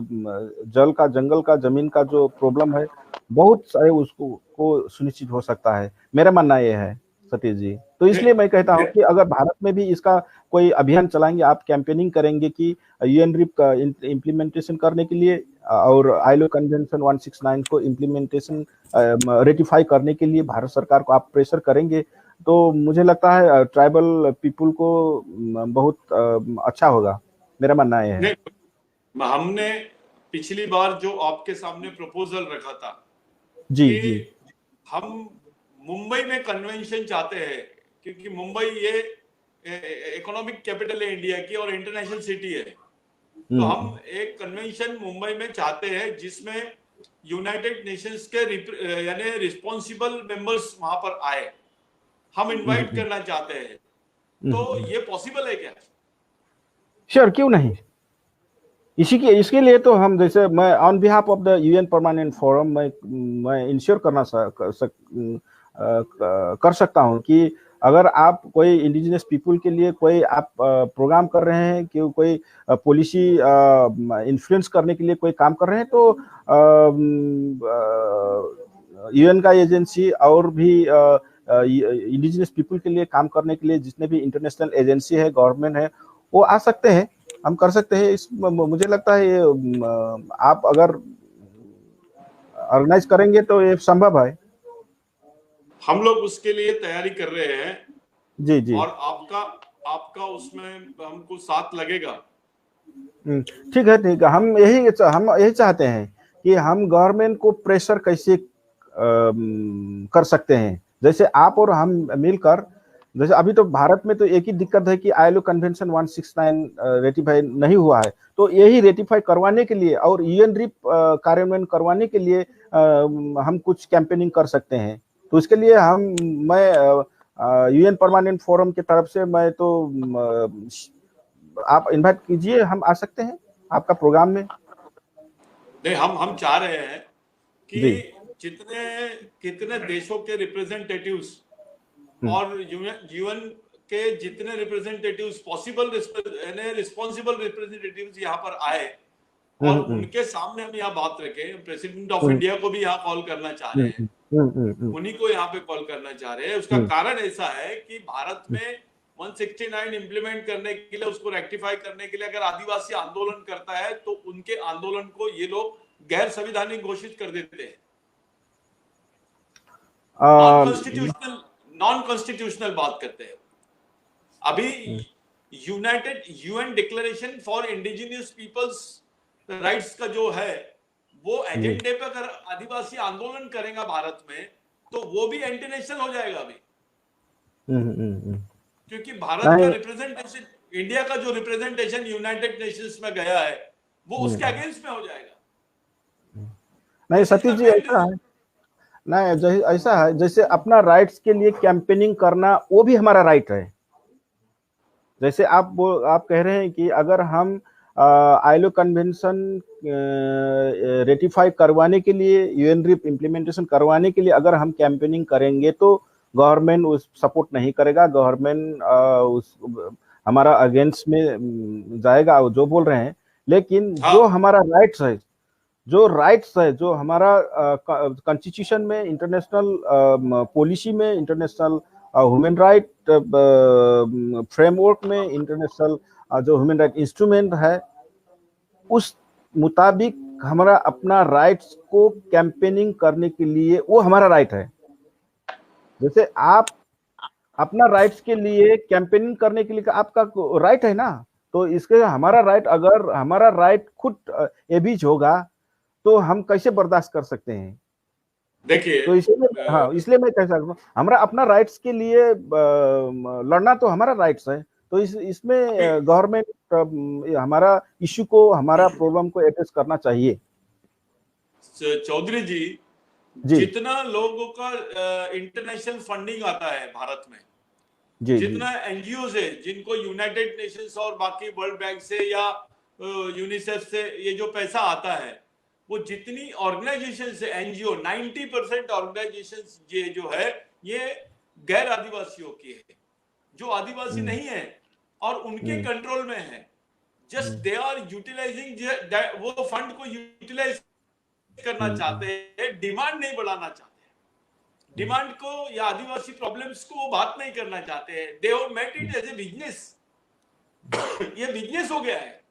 S2: जल का, जंगल का, जमीन का जो प्रॉब्लम है, बहुत सारे उसको को सुनिश्चित हो सकता है। मेरा मानना यह है सतीश जी। तो इसलिए मैं कहता हूँ कि अगर भारत में भी इसका कोई अभियान चलाएंगे, आप कैंपेनिंग करेंगे कि यूएनरिप का इम्प्लीमेंटेशन करने के लिए और आईएलओ कन्वेंशन 169 को इम्प्लीमेंटेशन रेटिफाई करने के लिए भारत सरकार को आप प्रेशर करेंगे, तो मुझे लगता है ट्राइबल पीपुल को बहुत अच्छा होगा। मेरा मानना यह है।
S3: हमने पिछली बार जो आपके सामने प्रपोजल रखा था
S2: जी
S3: कि
S2: जी
S3: हम मुंबई में कन्वेंशन चाहते हैं, क्योंकि मुंबई ये इकोनॉमिक कैपिटल है इंडिया की और इंटरनेशनल सिटी है। तो हम एक कन्वेंशन मुंबई में चाहते हैं जिसमें यूनाइटेड नेशंस के यानी रिस्पॉन्सिबल मेंबर्स वहां पर आए, हम इनवाइट करना चाहते हैं। तो ये पॉसिबल है क्या?
S2: श्योर, क्यों नहीं। इसके लिए तो हम, जैसे मैं on behalf of the UN permanent forum मैं इंश्योर कर सकता हूं कि अगर आप कोई इंडिजिनस पीपुल के लिए कोई आप प्रोग्राम कर रहे हैं, कि कोई पॉलिसी इन्फ्लुएंस करने के लिए कोई काम कर रहे हैं, तो यूएन का एजेंसी और भी इंडिजिनस पीपुल के लिए काम करने के लिए जितने भी इंटरनेशनल एजेंसी है, गवर्नमेंट है, वो आ सकते हैं, हम कर सकते हैं। मुझे लगता है ये आप अगर ऑर्गेनाइज करेंगे तो ये संभव है।
S3: हम लोग उसके लिए तैयारी कर रहे हैं।
S2: जी जी।
S3: और आपका उसमें हमको साथ लगेगा।
S2: ठीक है। हम यही चाहते हैं कि हम गवर्नमेंट को प्रेशर कैसे कर सकते हैं। जैसे आप और हम मिलकर, जैसे अभी तो भारत में तो एक ही दिक्कत है कि आईएलओ कन्वेंशन 169 रेटिफाई नहीं हुआ है, तो यही रेटिफाई करवाने के लिए और यूएनरिप कार्यान्वयन करवाने के लिए हम कुछ कैंपेनिंग कर सकते हैं। तो इसके लिए मैं यूएन परमानेंट फोरम की तरफ से मैं तो आप इनवाइट कीजिए, हम आ सकते हैं आपका प्रोग्राम में।
S3: नहीं, हम चाह रहे हैं कि
S2: जी।
S3: जितने कितने देशों के रिप्रेजेंटेटिव्स और यूएन के जितने रिप्रेजेंटेटिव्स पॉसिबल रिस्पॉन्सिबल रिप्रेजेंटेटिव्स यहाँ पर आए और उनके सामने हम यहाँ बात रखें। प्रेसिडेंट ऑफ इंडिया को भी यहाँ कॉल करना चाह रहे हैं, उन्हीं को यहाँ पे कॉल करना चाह रहे हैं। उसका कारण ऐसा है कि भारत में 169 इंप्लीमेंट करने के लिए, उसको रेक्टिफाई करने के लिए अगर आदिवासी आंदोलन करता है तो उनके आंदोलन को ये लोग गैर संवैधानिक घोषित कर देते हैं। नॉन कॉन्स्टिट्यूशनल बात करते हैं। अभी UN declaration for indigenous peoples rights का जो है वो एजेंडे पे अगर आदिवासी आंदोलन करेगा भारत में तो वो भी इंटरनेशनल हो जाएगा अभी, क्योंकि भारत का रिप्रेजेंटेशन, इंडिया का जो रिप्रेजेंटेशन यूनाइटेड नेशंस में गया है वो उसके अगेंस्ट में हो जाएगा।
S2: नहीं सतीश जी, ऐसा है नहीं, ऐसा है जैसे अपना राइट्स के लिए कैंपेनिंग करना वो भी हमारा राइट है। जैसे आप कह रहे हैं कि अगर हम आईएलओ कन्वेंशन रेटिफाई करवाने के लिए, यूएन रिप इम्प्लीमेंटेशन करवाने के लिए अगर हम कैंपेनिंग करेंगे तो गवर्नमेंट उस सपोर्ट नहीं करेगा, गवर्नमेंट उस हमारा अगेंस्ट में जाएगा जो बोल रहे हैं। लेकिन जो हमारा राइट्स है, जो हमारा कॉन्स्टिट्यूशन में, इंटरनेशनल पॉलिसी में, इंटरनेशनल ह्यूमन राइट फ्रेमवर्क में, इंटरनेशनल जो ह्यूमन राइट इंस्ट्रूमेंट है, उस मुताबिक हमारा अपना राइट्स को कैंपेनिंग करने के लिए वो हमारा राइट है। जैसे आप अपना राइट्स के लिए कैंपेनिंग करने के लिए आपका राइट है ना, तो इसके हमारा राइट, अगर हमारा राइट खुद एबीज होगा तो हम कैसे बर्दाश्त कर सकते हैं?
S3: देखिए,
S2: तो इसलिए मैं कह सकता हूँ हमारा अपना राइट्स के लिए लड़ना तो हमारा राइट्स है। तो इसमें गवर्नमेंट हमारा इश्यू को, हमारा प्रॉब्लम को एड्रेस करना चाहिए।
S3: चौधरी जी, जितना लोगों का इंटरनेशनल फंडिंग आता है भारत में, जितना एनजीओ है जिनको यूनाइटेड नेशंस और बाकी वर्ल्ड बैंक से या यूनिसेफ से ये जो पैसा आता है, वो जितनी ऑर्गेनाइजेशन से एनजीओ, 90% ऑर्गेनाइजेशन ये जो है ये गैर आदिवासियों की है, जो आदिवासी नहीं है और उनके कंट्रोल में है। जस्ट दे आर यूटिलाइजिंग वो फंड को यूटिलाइज करना चाहते हैं, डिमांड नहीं बढ़ाना चाहते, डिमांड को या आदिवासी प्रॉब्लम्स को वो बात नहीं करना चाहते हैं। They have made it as a business. ये बिजनेस हो गया है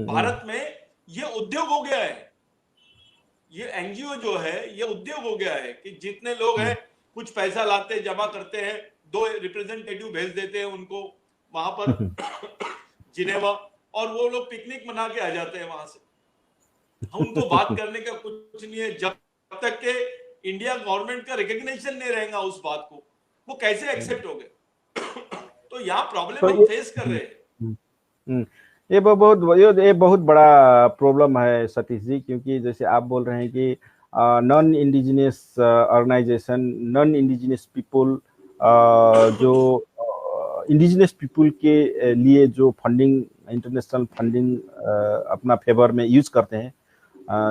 S3: भारत में, ये उद्योग हो गया है, ये एनजीओ जो है ये उद्योग हो गया है कि जितने लोग हैं कुछ पैसा लाते हैं, जमा करते हैं, 2 रिप्रेजेंटेटिव भेज देते हैं उनको वहां पर जिनेवा, और वो लोग पिकनिक मना के आ जाते हैं वहां से। उनको बात करने का कुछ नहीं है। जब तक के इंडिया गवर्नमेंट का रिकॉग्निशन नहीं रहेगा उस बात को, वो कैसे एक्सेप्ट हो गए? तो यहाँ प्रॉब्लम हम फेस कर रहे हैं।
S2: ये बहुत बड़ा प्रॉब्लम है सतीश जी, क्योंकि जैसे आप बोल रहे हैं कि non indigenous organisation, non indigenous people, जो इंडिजिनियस पीपल के लिए जो फंडिंग, इंटरनेशनल फंडिंग अपना फेवर में यूज करते हैं,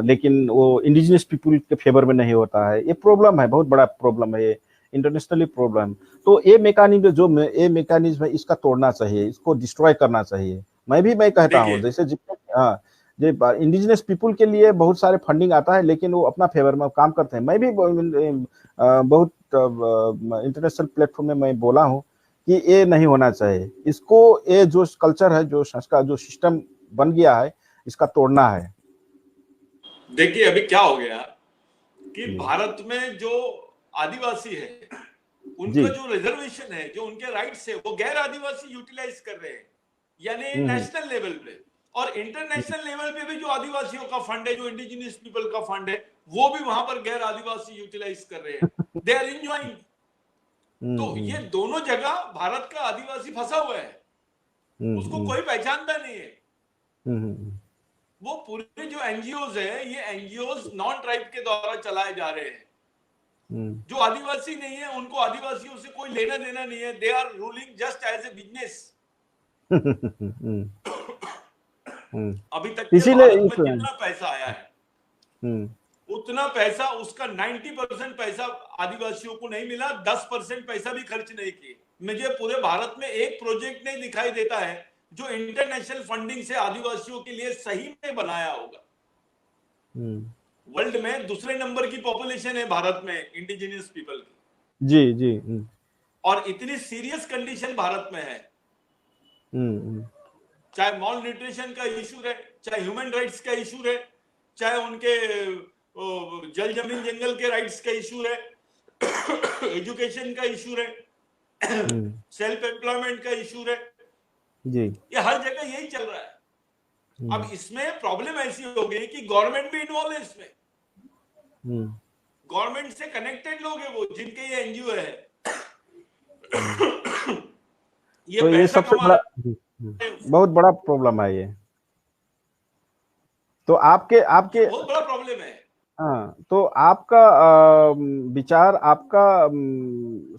S2: लेकिन वो इंडिजिनियस पीपल के फेवर में नहीं होता है। ये प्रॉब्लम है, बहुत बड़ा प्रॉब्लम है, ये इंटरनेशनली प्रॉब्लम। तो ये मैकेनिज्म है, इसका तोड़ना चाहिए, इसको डिस्ट्रॉय करना चाहिए। मैं कहता हूँ जैसे इंडिजिनियस पीपल के लिए बहुत सारे फंडिंग आता है, लेकिन वो अपना फेवर में काम करते हैं। मैं भी बहुत इंटरनेशनल प्लेटफॉर्म में मैं बोला हूँ कि ये नहीं होना चाहिए। इसको, ये जो कल्चर है, जो संस्कार, जो सिस्टम बन गया है, इसका तोड़ना है।
S3: देखिए अभी क्या हो गया कि भारत में जो आदिवासी है उनका जो रिजर्वेशन है, जो उनके राइट्स है, वो गैर आदिवासी यूटिलाइज कर रहे हैं, यानी नेशनल लेवल पे और इंटरनेशनल लेवल पे भी जो आदिवासियों का फंड है, जो इंडिजिनियस पीपल का फंड है, वो भी वहां पर गैर आदिवासी यूटिलाइज कर रहे हैं। They are enjoying. तो ये दोनों जगह भारत का आदिवासी फंसा हुआ है, उसको कोई पहचानता नहीं है। वो पूरे जो एनजीओज है, ये एनजीओज नॉन ट्राइब के द्वारा चलाए जा रहे हैं जो आदिवासी नहीं है उनको आदिवासियों से कोई लेना देना नहीं है, they are ruling just as a business. अभी तक के
S2: इसीलिए
S3: भारत में जितना पैसा आया है उतना पैसा, उसका 90% पैसा आदिवासियों को नहीं मिला, 10% पैसा भी खर्च नहीं किए। मुझे पूरे भारत में एक प्रोजेक्ट नहीं दिखाई देता है जो इंटरनेशनल फंडिंग से आदिवासियों के लिए सही में बनाया होगा। वर्ल्ड में दूसरे नंबर की पॉपुलेशन है भारत में इंडिजिनियस पीपल की।
S2: जी जी।
S3: और इतनी सीरियस कंडीशन भारत में है, चाहे मॉल न्यूट्रिशन का इशू है, चाहे ह्यूमन राइट्स का इशू है, चाहे उनके जल जमीन जंगल के राइट्स का इशू है, एजुकेशन का इशू है, सेल्फ एम्प्लॉयमेंट का इशू है,
S2: जी।
S3: ये हर जगह यही चल रहा है। अब इसमें प्रॉब्लम ऐसी हो गई कि गवर्नमेंट भी इन्वॉल्व है इसमें। गवर्नमेंट से कनेक्टेड लोग हैं वो, जिनके ये एनजीओ है।
S2: तो ये सबसे बड़ा, बहुत बड़ा प्रॉब्लम है ये। तो आपके
S3: बहुत बड़ा प्रॉब्लम है।
S2: हाँ, तो आपका विचार, आपका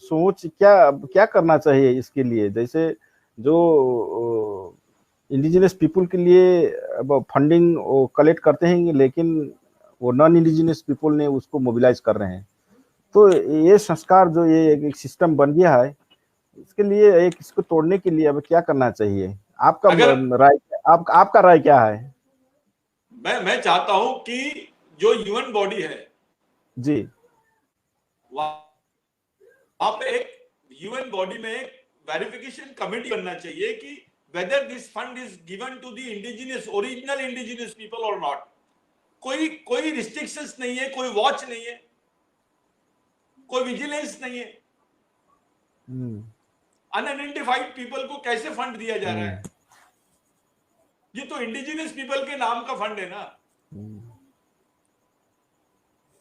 S2: सोच क्या करना चाहिए इसके लिए? जैसे जो इंडिजिनस पीपल के लिए फंडिंग वो कलेक्ट करते हैं, लेकिन वो नॉन इंडिजिनस पीपल ने उसको मोबिलाइज कर रहे हैं। तो ये संस्कार जो ये एक सिस्टम बन गया है, इसके लिए इसको तोड़ने के लिए अब क्या करना चाहिए? आपका राय, आपका राय क्या है?
S3: मैं चाहता हूं कि जो यूएन बॉडी है
S2: जी,
S3: वहां पे एक यूएन बॉडी में एक वेरिफिकेशन कमेटी बनना चाहिए कि whether this fund is given to the indigenous, original indigenous people और नॉट। कोई रिस्ट्रिक्शंस नहीं है, कोई वॉच नहीं है, कोई विजिलेंस नहीं है। अनआइडेंटिफाइड पीपल को कैसे फंड दिया जा रहा है? ये तो इंडिजिनियस पीपल के नाम का फंड है ना।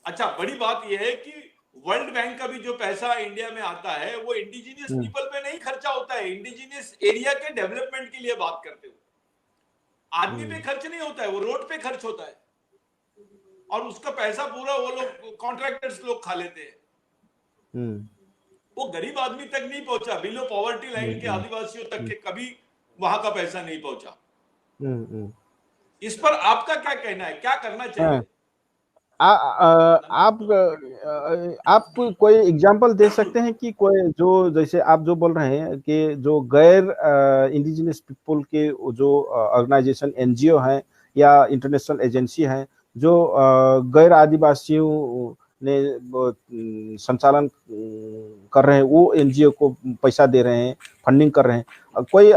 S3: अच्छा, बड़ी बात यह है कि वर्ल्ड बैंक का भी जो पैसा इंडिया में आता है वो इंडिजिनियस पीपल पे नहीं खर्चा होता है, इंडिजिनियस एरिया के डेवलपमेंट के लिए बात करते हो। आदमी पे खर्च नहीं होता है, वो रोड पे खर्च होता है, और उसका पैसा पूरा वो लोग कॉन्ट्रैक्टर्स लोग खा लेते हैं। वो गरीब आदमी तक नहीं पहुंचा, बिलो पॉवर्टी लाइन के आदिवासियों तक के कभी वहां का पैसा नहीं पहुंचा। इस पर आपका क्या कहना है, क्या करना चाहिए?
S2: आप कोई एग्जांपल दे सकते हैं कि कोई जो, जैसे आप जो बोल रहे हैं कि जो गैर इंडिजिनस पीपल के जो ऑर्गेनाइजेशन, एनजीओ हैं या इंटरनेशनल एजेंसी हैं जो गैर आदिवासियों ने संचालन कर रहे हैं, वो एनजीओ को पैसा दे रहे हैं, फंडिंग कर रहे हैं, कोई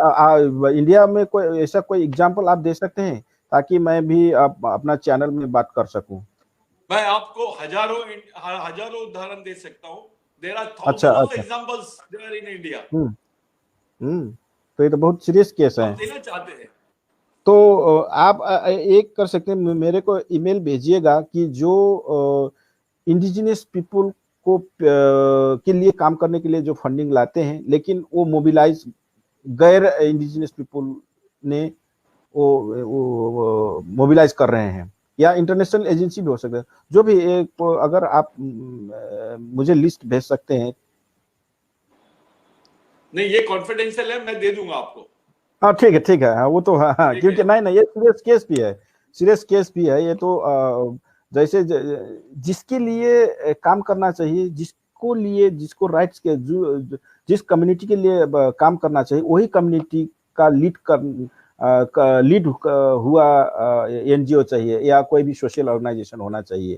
S2: इंडिया में कोई ऐसा कोई एग्जांपल आप दे सकते हैं ताकि मैं भी अपना चैनल में बात कर सकूं?
S3: मैं आपको हजारों उदाहरण दे सकता हूं। देयर आर
S2: अच्छा,
S3: thousands of examples there in India.
S2: तो ये तो बहुत सीरियस केस है।
S3: हम देना चाहते हैं
S2: तो आप एक कर सकते हैं, मेरे को ईमेल भेजिएगा कि जो इंडिजिनियस पीपल को के लिए काम करने के लिए जो फंडिंग लाते हैं, लेकिन वो मोबिलाइज गैर इंडिजिनियस पीपल ने वो मोबिलाइज कर रहे हैं, या इंटरनेशनल एजेंसी भी हो सकता है, जो भी एक, अगर आप मुझे लिस्ट भेज सकते हैं।
S3: नहीं, ये कॉन्फिडेंशियल है, मैं दे दूंगा आपको।
S2: हाँ ठीक है, हाँ, वो तो हाँ, क्योंकि नहीं, ये सीरियस केस भी है ये तो। जैसे जिसके लिए काम करना चाहिए, जिसको राइट्स के जिस कम्युनिटी के लिए काम करना चाहिए, वही कम्युनिटी का लीड हुआ एनजीओ चाहिए या कोई भी सोशल ऑर्गेनाइजेशन होना चाहिए।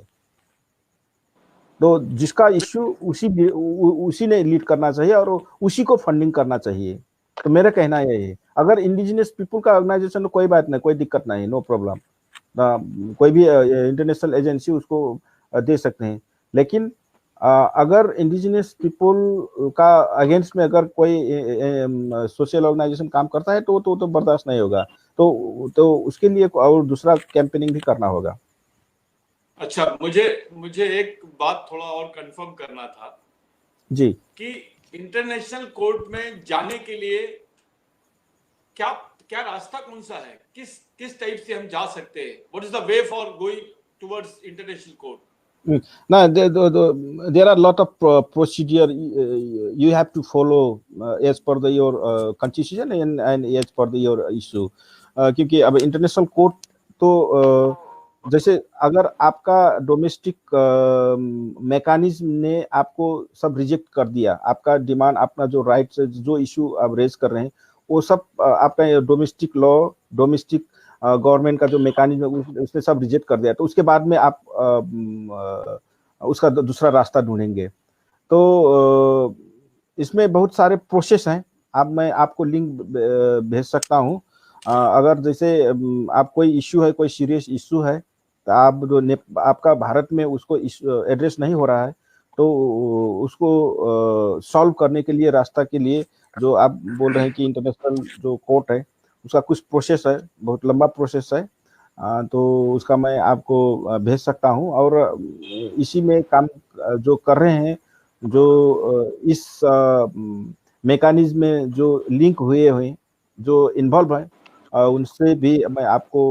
S2: तो जिसका इश्यू उसी ने लीड करना चाहिए और उसी को फंडिंग करना चाहिए। तो मेरा कहना यही है, अगर इंडिजिनियस पीपल का ऑर्गेनाइजेशन तो कोई बात नहीं, कोई दिक्कत नहीं, नो प्रॉब्लम, कोई भी इंटरनेशनल एजेंसी उसको दे सकते हैं। लेकिन अगर इंडिजिनियस पीपल का अगेंस्ट में अगर कोई सोशल ऑर्गेनाइजेशन काम करता है तो बर्दाश्त नहीं होगा। तो उसके लिए और दूसरा कैंपेनिंग भी करना होगा।
S3: अच्छा, मुझे एक बात थोड़ा और कंफर्म करना था
S2: जी, कि
S3: इंटरनेशनल कोर्ट में जाने के लिए क्या रास्ता कौन सा है, किस टाइप से हम जा सकते हैं? What is the way for going towards international court?
S2: No, there are a lot of procedure you have to follow as per your constitution and as per your issue. क्योंकि अब इंटरनेशनल कोर्ट तो जैसे अगर आपका domestic mechanism ने आपको सब reject कर दिया, आपका डिमांड, अपना जो राइट, जो इशू आप रेज कर रहे हैं, वो सब आपका डोमेस्टिक लॉ, डोमेस्टिक गवर्नमेंट का जो मैकेनिज्म है उसने सब रिजेक्ट कर दिया, तो उसके बाद में आप उसका दूसरा रास्ता ढूंढेंगे। तो इसमें बहुत सारे प्रोसेस हैं। अब मैं आपको लिंक भेज सकता हूँ। अगर जैसे आप कोई इश्यू है, कोई सीरियस इश्यू है, तो आप जो आपका भारत में उसको एड्रेस नहीं हो रहा है, तो उसको सॉल्व करने के लिए, रास्ता के लिए, जो आप बोल रहे हैं कि इंटरनेशनल जो कोर्ट है उसका कुछ प्रोसेस है, बहुत लंबा प्रोसेस है। तो उसका मैं आपको भेज सकता हूँ। और इसी में काम जो कर रहे हैं, जो इस मैकेनिज्म में जो लिंक हुए हुए, जो इन्वॉल्व है, उनसे भी मैं आपको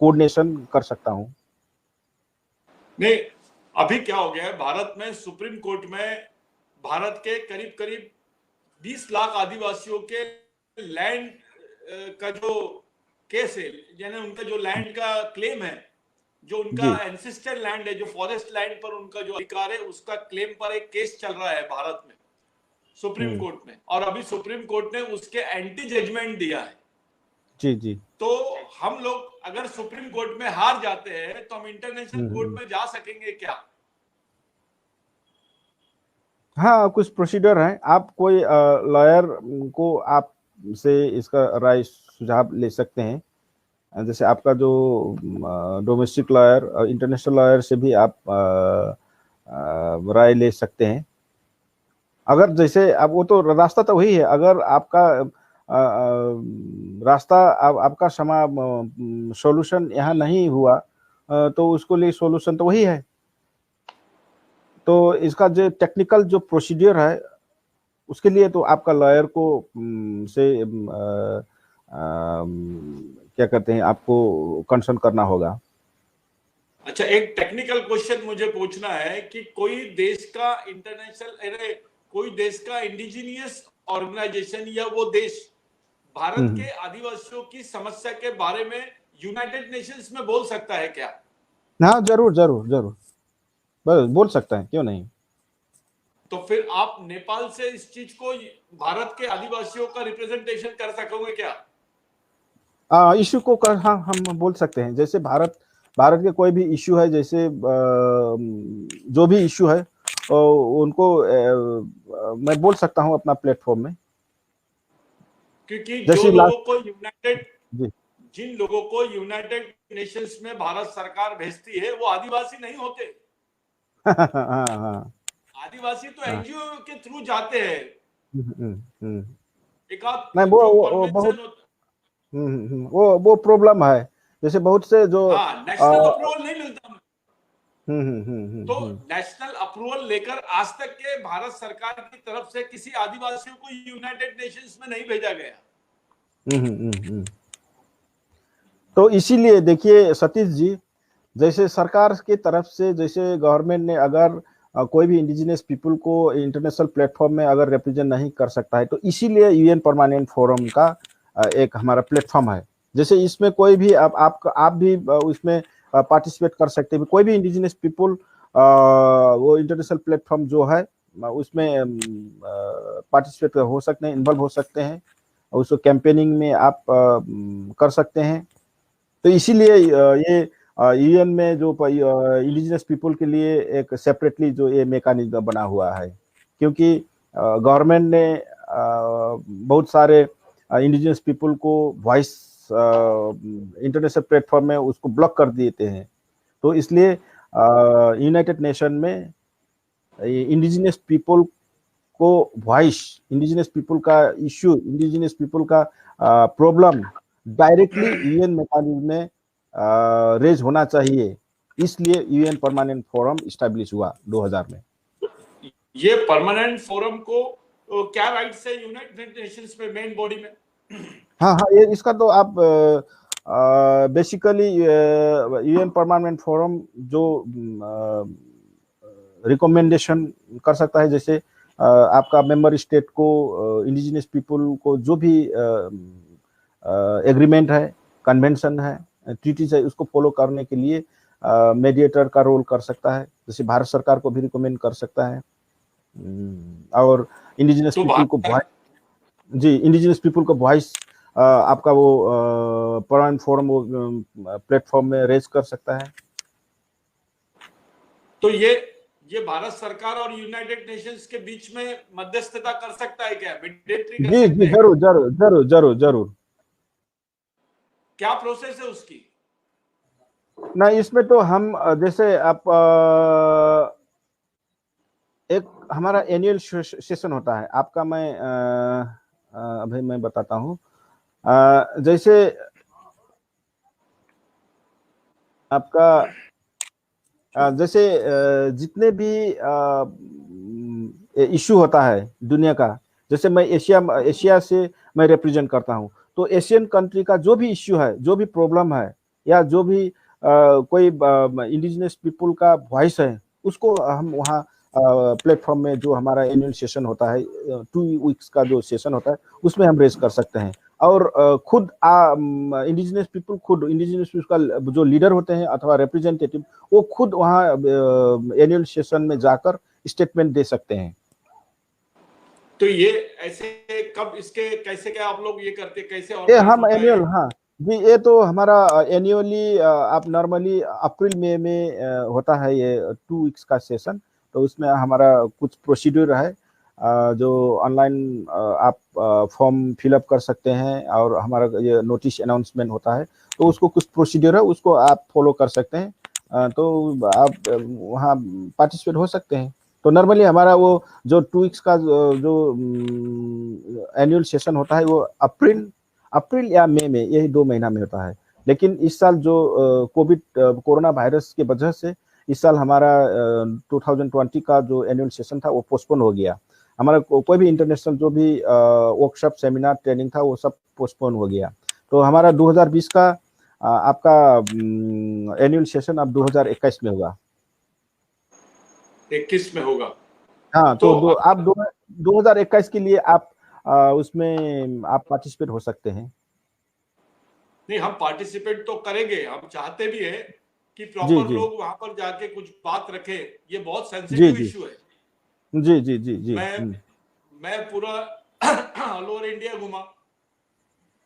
S2: कोऑर्डिनेशन कर सकता हूँ।
S3: नहीं, अभी क्या हो गया है, भारत में सुप्रीम कोर्ट में भारत के करीब करीब 20 लाख आदिवासियों के लैंड का जो केस है, यानी उनका जो लैंड का क्लेम है, जो उनका एंसेस्टर लैंड है, जो फॉरेस्ट लैंड पर उनका जो अधिकार है, उसका क्लेम पर एक केस चल रहा है भारत में सुप्रीम कोर्ट में। और अभी सुप्रीम कोर्ट ने उसके एंटी जजमेंट दिया है।
S2: जी।
S3: तो हम लोग अगर सुप्रीम कोर्ट में हार जाते हैं तो हम इंटरनेशनल कोर्ट में जा सकेंगे क्या?
S2: हाँ, कुछ प्रोसीजर है। आप कोई लॉयर को आप से इसका राय सुझाव ले सकते हैं। जैसे आपका जो डोमेस्टिक लॉयर, इंटरनेशनल लॉयर से भी आप राय ले सकते हैं। अगर जैसे अब वो तो रास्ता तो वही है, अगर आपका रास्ता आपका सॉल्यूशन यहाँ नहीं हुआ, तो उसको लिए सॉल्यूशन तो वही है। तो इसका जो टेक्निकल जो प्रोसीजर है, उसके लिए तो आपका लॉयर को से क्या कहते हैं, आपको कंसल्ट करना होगा।
S3: अच्छा, एक टेक्निकल क्वेश्चन मुझे पूछना है कि कोई देश का इंटरनेशनल, कोई देश का इंडिजिनियस ऑर्गेनाइजेशन या वो देश भारत के आदिवासियों की समस्या के बारे में यूनाइटेड नेशंस में बोल सकता है क्या?
S2: हाँ, जरूर बोल सकता है, क्यों नहीं।
S3: तो फिर आप नेपाल से इस चीज को, भारत के आदिवासियों का रिप्रेजेंटेशन कर सकोगे क्या?
S2: इश्यू को हाँ, हम बोल सकते हैं। जैसे भारत के कोई भी इश्यू है, जैसे जो भी इश्यू है, उनको मैं बोल सकता हूं अपना प्लेटफॉर्म में।
S3: क्योंकि जो लोगों को जिन लोगों को यूनाइटेड नेशंस में भारत सरकार भेजती है वो आदिवासी नहीं होते।
S2: हाँ।
S3: आदिवासी तो एनजीओ के थ्रू जाते हैं। एक आध
S2: नहीं, वो प्रॉब्लम है। जैसे बहुत से जो
S3: नेशनल अप्रूवल नहीं मिलता। तो नेशनल अप्रूवल लेकर आज तक के भारत सरकार की तरफ से किसी आदिवासियों को यूनाइटेड नेशंस में नहीं भेजा गया।
S2: तो इसीलिए देखिए सतीश जी, जैसे सरकार की तरफ से, जैसे गवर्नमेंट ने अगर कोई भी इंडिजिनस पीपल को इंटरनेशनल प्लेटफॉर्म में अगर रिप्रेजेंट नहीं कर सकता है, तो इसीलिए यूएन परमानेंट फोरम का एक हमारा प्लेटफॉर्म है। जैसे इसमें कोई भी आप भी उसमें पार्टिसिपेट कर सकते हैं। कोई भी इंडिजिनस पीपल वो इंटरनेशनल प्लेटफॉर्म जो है उसमें पार्टिसिपेट हो सकते हैं, इन्वॉल्व हो सकते हैं, उसको कैंपेनिंग में आप कर सकते हैं। तो इसीलिए ये यूएन में जो इंडिजिनस पीपल के लिए एक सेपरेटली जो ये मैकेनिज्म बना हुआ है, क्योंकि गवर्नमेंट ने बहुत सारे इंडिजिनस पीपल को वॉइस इंटरनेशनल प्लेटफॉर्म में उसको ब्लॉक कर देते हैं। तो इसलिए यूनाइटेड नेशन में इंडिजिनस पीपल को वॉइस, इंडिजिनस पीपल का इश्यू, इंडिजिनस पीपल का प्रॉब्लम डायरेक्टली यूएन मैकेनिज्म में रेज होना चाहिए। इसलिए यूएन परमानेंट फोरम इस्टेब्लिश हुआ 2000 में।
S3: ये परमानेंट फोरम को क्या राइट्स है यूनाइटेड नेशंस में, मेन बॉडी में?
S2: हाँ, ये इसका तो आप बेसिकली यूएन परमानेंट फोरम जो रिकमेंडेशन कर सकता है, जैसे आपका मेंबर स्टेट को इंडिजिनस पीपल को जो भी एग्रीमेंट है, कन्वेंशन है, ट्रीटीज है, उसको फॉलो करने के लिए मेडिएटर का रोल कर सकता है, जैसे भारत सरकार को भी रिकमेंड कर सकता है। और इंडिजिनस पीपल को वॉइस, जी, इंडिजिनस पीपल को वॉइस आपका वो परमानेंट फोरम प्लेटफॉर्म में रेज कर सकता है।
S3: तो ये भारत सरकार और यूनाइटेड नेशंस के बीच में मध्यस्थता कर सकता है क्या? मिडिएटरी कर
S2: जी
S3: सकते
S2: जी,
S3: हैं?
S2: जरूर जरूर जरूर जरूर जरूर।
S3: क्या प्रोसेस है उसकी?
S2: ना, इसमें तो हम जैसे आप एक हमारा एनुअल सेशन होता है आपका, मैं अभी मैं बताता हूँ। जैसे आपका जैसे जितने भी इश्यू होता है दुनिया का, जैसे मैं एशिया से मैं रिप्रेजेंट करता हूँ, तो एशियन कंट्री का जो भी इश्यू है, जो भी प्रॉब्लम है, या जो भी कोई इंडिजिनस पीपल का वॉइस है, उसको हम वहाँ प्लेटफॉर्म में जो हमारा एनुअल सेशन होता है, 2 वीक्स का जो सेशन होता है, उसमें हम रेज कर सकते हैं। और खुद इंडिजिनस पीपल, खुद इंडिजिनस पीपल का जो लीडर होते हैं अथवा रिप्रेजेंटेटिव, वो खुद वहाँ एनुअल सेशन में जाकर स्टेटमेंट दे सकते हैं।
S3: तो ये ऐसे कब, इसके कैसे क्या आप लोग ये करते, कैसे
S2: ये हम
S3: ऑर्गेनाइज
S2: एनुअल, हाँ जी, ये तो हमारा एनुअली आप नॉर्मली अप्रैल मई में होता है ये 2 वीक्स का सेशन। तो उसमें हमारा कुछ प्रोसीड्यूर है, जो ऑनलाइन आप फॉर्म फिलअप कर सकते हैं, और हमारा ये नोटिस अनाउंसमेंट होता है, तो उसको कुछ प्रोसीड्यूर है, उसको आप फॉलो कर सकते हैं। तो आप वहाँ पार्टिसिपेट हो सकते हैं। तो नॉर्मली हमारा वो जो 2 वीक्स का जो एनुअल सेशन होता है, वो अप्रैल या मई में, यही 2 महीना में होता है। लेकिन इस साल जो कोरोना वायरस के वजह से इस साल हमारा 2020 का जो एनुअल सेशन था वो पोस्टपोन हो गया। हमारा कोई भी इंटरनेशनल जो भी वर्कशॉप, सेमिनार, ट्रेनिंग था, वो सब पोस्टपोन हो गया। तो हमारा 2020 का आपका एनुअल सेशन अब 2021 में होगा।
S3: 21 में होगा।
S2: हाँ, तो आप 2021 के लिए आप उसमें आप पार्टिसिपेट हो सकते हैं।
S3: नहीं, हम पार्टिसिपेट तो करेंगे, हम चाहते भी है कि
S2: जी
S3: प्रॉपर
S2: जी
S3: लोग वहां पर जाके कुछ बात रखे। ये बहुत
S2: जी
S3: सेंसिटिव
S2: जी
S3: इशू है।
S2: जी जी जी जी
S3: मैं पूरा ऑल ओवर इंडिया घूमा,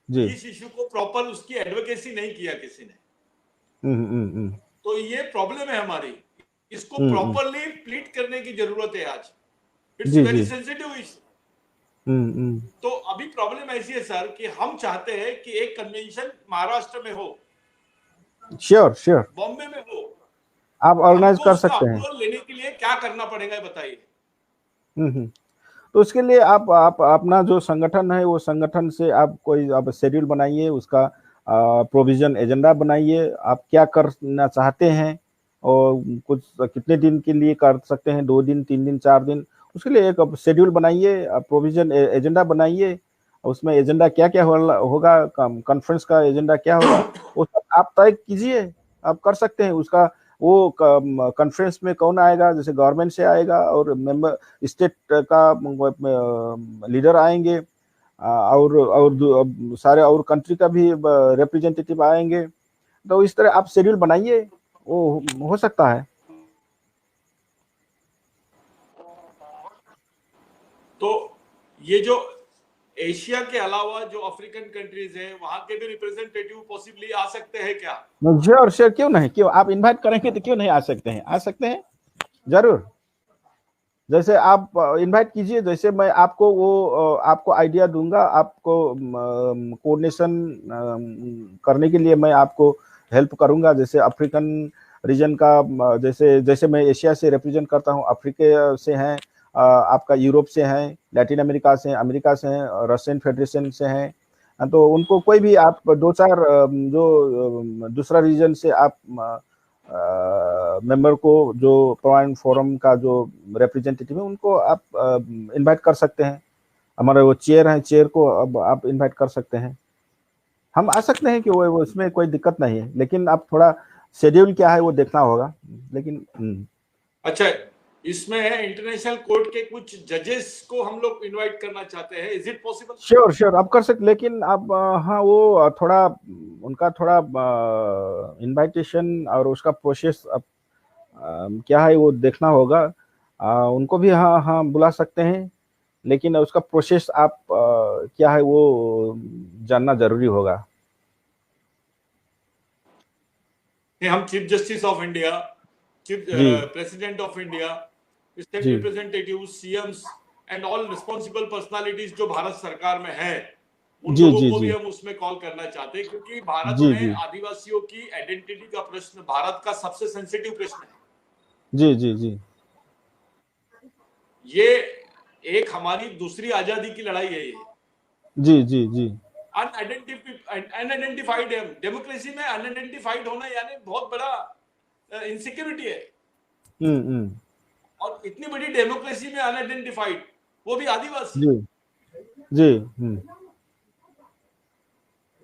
S2: जी।
S3: इस इशू को प्रॉपर उसकी एडवोकेसी नहीं किया किसी ने।
S2: हम्म।
S3: तो ये प्रॉब्लम है हमारी, इसको प्रॉपरली प्लीट करने की जरूरत है आज। It's
S2: the
S3: very
S2: the.
S3: Sensitive issue. तो अभी प्रॉब्लम ऐसी है सर कि हम चाहते हैं कि एक कन्वेंशन महाराष्ट्र में हो,
S2: श्योर श्योर,
S3: बॉम्बे में हो।
S2: आप ऑर्गेनाइज
S3: हमको
S2: कर
S3: उसका
S2: सकते हैं।
S3: अप्रूवल लेने के लिए क्या करना पड़ेगा, बताइए।
S2: तो उसके लिए आप अपना जो संगठन है, वो संगठन से आप कोई आप शेड्यूल बनाइए, उसका प्रोविजन एजेंडा बनाइए, आप क्या करना चाहते हैं, और कुछ कितने दिन के लिए कर सकते हैं, 2 दिन, 3 दिन, 4 दिन, उसके लिए एक शेड्यूल बनाइए, प्रोविजन एजेंडा बनाइए। उसमें एजेंडा क्या क्या होगा, कॉन्फ्रेंस का एजेंडा क्या होगा, वो सब आप तय कीजिए, आप कर सकते हैं। उसका वो कॉन्फ्रेंस में कौन आएगा, जैसे गवर्नमेंट से आएगा, और मेंबर स्टेट का लीडर आएंगे, और सारे और कंट्री का भी रिप्रेजेंटेटिव आएंगे। तो इस तरह आप शेड्यूल बनाइए, वो हो सकता है। तो
S3: ये जो एशिया के अलावा जो अफ्रीकन कंट्रीज है, वहां के भी रिप्रेजेंटेटिव पॉसिबली आ सकते हैं क्या?
S2: श्योर श्योर, क्यों नहीं, क्यों, आप इनवाइट करेंगे तो क्यों नहीं आ सकते हैं, आ सकते हैं जरूर। जैसे आप इनवाइट कीजिए, जैसे मैं आपको वो आपको आइडिया दूंगा, आपको कोऑर्डिनेशन करने के लिए मैं आपको हेल्प करूंगा। जैसे अफ्रीकन रीजन का, जैसे मैं एशिया से रिप्रेजेंट करता हूँ, अफ्रीका से हैं, आपका यूरोप से हैं, लैटिन अमेरिका से, अमेरिका से हैं, रशियन फेडरेशन से हैं। तो उनको कोई भी आप 2-4 जो दूसरा रीजन से आप मेंबर को, जो परमानेंट फोरम का जो रिप्रेजेंटेटिव है, उनको आप इनवाइट कर सकते हैं। हमारे वो चेयर हैं, चेयर को अब आप इनवाइट कर सकते हैं। हम आ सकते हैं कि वो उसमें कोई दिक्कत नहीं है, लेकिन अब थोड़ा शेड्यूल क्या है वो देखना होगा, लेकिन
S3: अच्छा, इसमें है इंटरनेशनल कोर्ट के कुछ जजेस को हम लोग इनवाइट करना चाहते हैं, is it possible?
S2: Sure sure आप कर सकते, लेकिन अब हाँ वो थोड़ा उनका थोड़ा इनविटेशन और उसका प्रोसेस अब क्या है वो देखना होगा। उनको भी हाँ हाँ बुला सकते हैं, लेकिन उसका प्रोसेस आप क्या है वो जानना जरूरी होगा।
S3: हम chief justice of India, chief
S2: the
S3: president of India, state
S2: the
S3: representative, CMs and all responsible personalities जो भारत सरकार में है, उन
S2: जी
S3: लोगों
S2: जी
S3: को भी
S2: जी
S3: हम उसमें कॉल करना चाहते हैं, क्योंकि भारत
S2: जी
S3: में
S2: जी
S3: आदिवासियों की आइडेंटिटी का प्रश्न भारत का सबसे सेंसिटिव प्रश्न है।
S2: जी जी जी
S3: ये एक हमारी दूसरी आजादी की लड़ाई है। ये
S2: जी जी जी
S3: अनआइडेंटिफाइड है। डेमोक्रेसी में अनआइडेंटिफाइड होना यानी बहुत बड़ा इनसिक्योरिटी है।
S2: हम्म।
S3: और इतनी बड़ी डेमोक्रेसी में अनआइडेंटिफाइड, वो भी आदिवासी।
S2: जी जी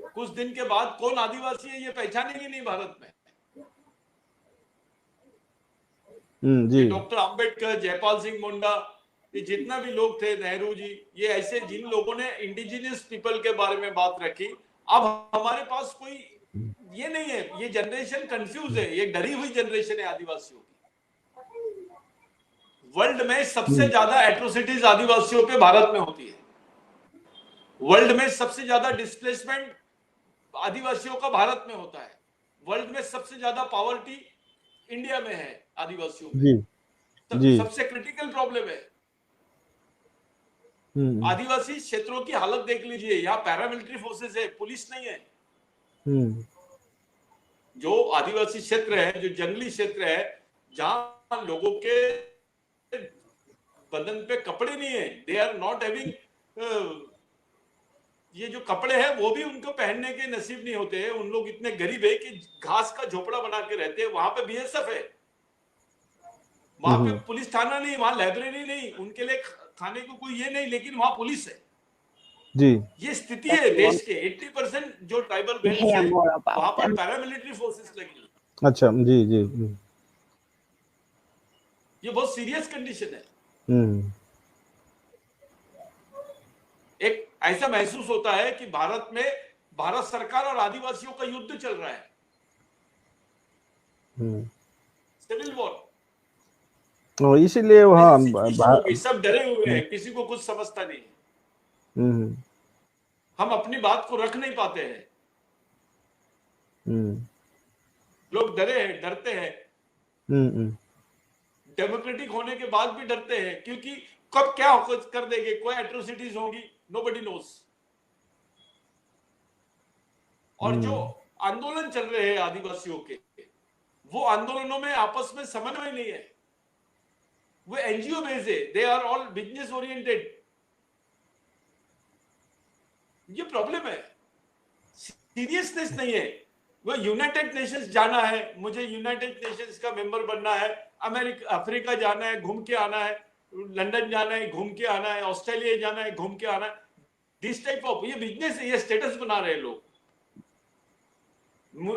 S3: कुछ दिन के बाद कौन आदिवासी है ये पहचानेंगे नहीं भारत में।
S2: जी
S3: ये डॉक्टर अंबेडकर, जयपाल सिंह मुंडा, ये जितना भी लोग थे, नेहरू जी, ये ऐसे जिन लोगों ने इंडिजिनियस पीपल के बारे में बात रखी, अब हमारे पास कोई ये नहीं है। ये जनरेशन कंफ्यूज है, ये डरी हुई जनरेशन है आदिवासियों की। वर्ल्ड में सबसे ज्यादा एट्रोसिटीज आदिवासियों पे भारत में होती है। वर्ल्ड में सबसे ज्यादा डिस्प्लेसमेंट आदिवासियों का भारत में होता है। वर्ल्ड में सबसे ज्यादा पॉवर्टी इंडिया में है आदिवासियों में।
S2: जी जी
S3: सबसे क्रिटिकल प्रॉब्लम है।
S2: हम्म
S3: आदिवासी क्षेत्रों की हालत देख लीजिए, यहाँ पैरामिलिट्री फोर्सेस है, पुलिस नहीं है।
S2: हम्म
S3: जो आदिवासी क्षेत्र है, जो जंगली क्षेत्र है, जहां लोगों के बदन पे कपड़े नहीं है, दे आर नॉट हैविंग, ये जो कपड़े हैं वो भी उनको पहनने के नसीब नहीं होते हैं। उन लोग इतने गरीब है कि घास का झोपड़ा बना के रहते हैं। वहां पे बीएसएफ है, वहां पे पुलिस थाना नहीं, वहां लाइब्रेरी नहीं, उनके लिए खाने को कोई ये नहीं, लेकिन वहां पुलिस है।
S2: जी
S3: ये स्थिति है देश के। 80% जो ट्राइबल बेल्ट है वहां पर पैरामिलिट्री फोर्सेस लगी।
S2: अच्छा जी जी
S3: ये बहुत सीरियस कंडीशन है।
S2: हम्म
S3: एक ऐसा महसूस होता है कि भारत में भारत सरकार और आदिवासियों का युद्ध चल रहा है, सिविल वॉर।
S2: और इसीलिए हाँ
S3: सिचुएशन होगी, सब डरे हुए हैं, किसी को कुछ समझता नहीं है। हम अपनी बात को रख नहीं पाते हैं। लोग डरे हैं, डरते हैं। डेमोक्रेटिक होने के बाद भी डरते हैं, क्योंकि कब क्या कर देंगे, कोई एट्रोसिटीज होगी, नोबडी नोस। और जो आंदोलन चल रहे हैं आदिवासियों के, वो आंदोलनों में आपस में समन्वय नहीं है। वो एनजीओ बेस्ड है, they are all business oriented. ये प्रॉब्लम है, सीरियसनेस नहीं है। वो यूनाइटेड नेशंस जाना है, मुझे यूनाइटेड नेशंस का मेंबर बनना है, अमेरिका अफ्रीका जाना है, घूम के आना है, लंदन जाना है, घूम के आना है, ऑस्ट्रेलिया जाना है, घूम के आना है। दिस टाइप ऑफ ये बिजनेस है, ये स्टेटस बना रहे हैं लोग।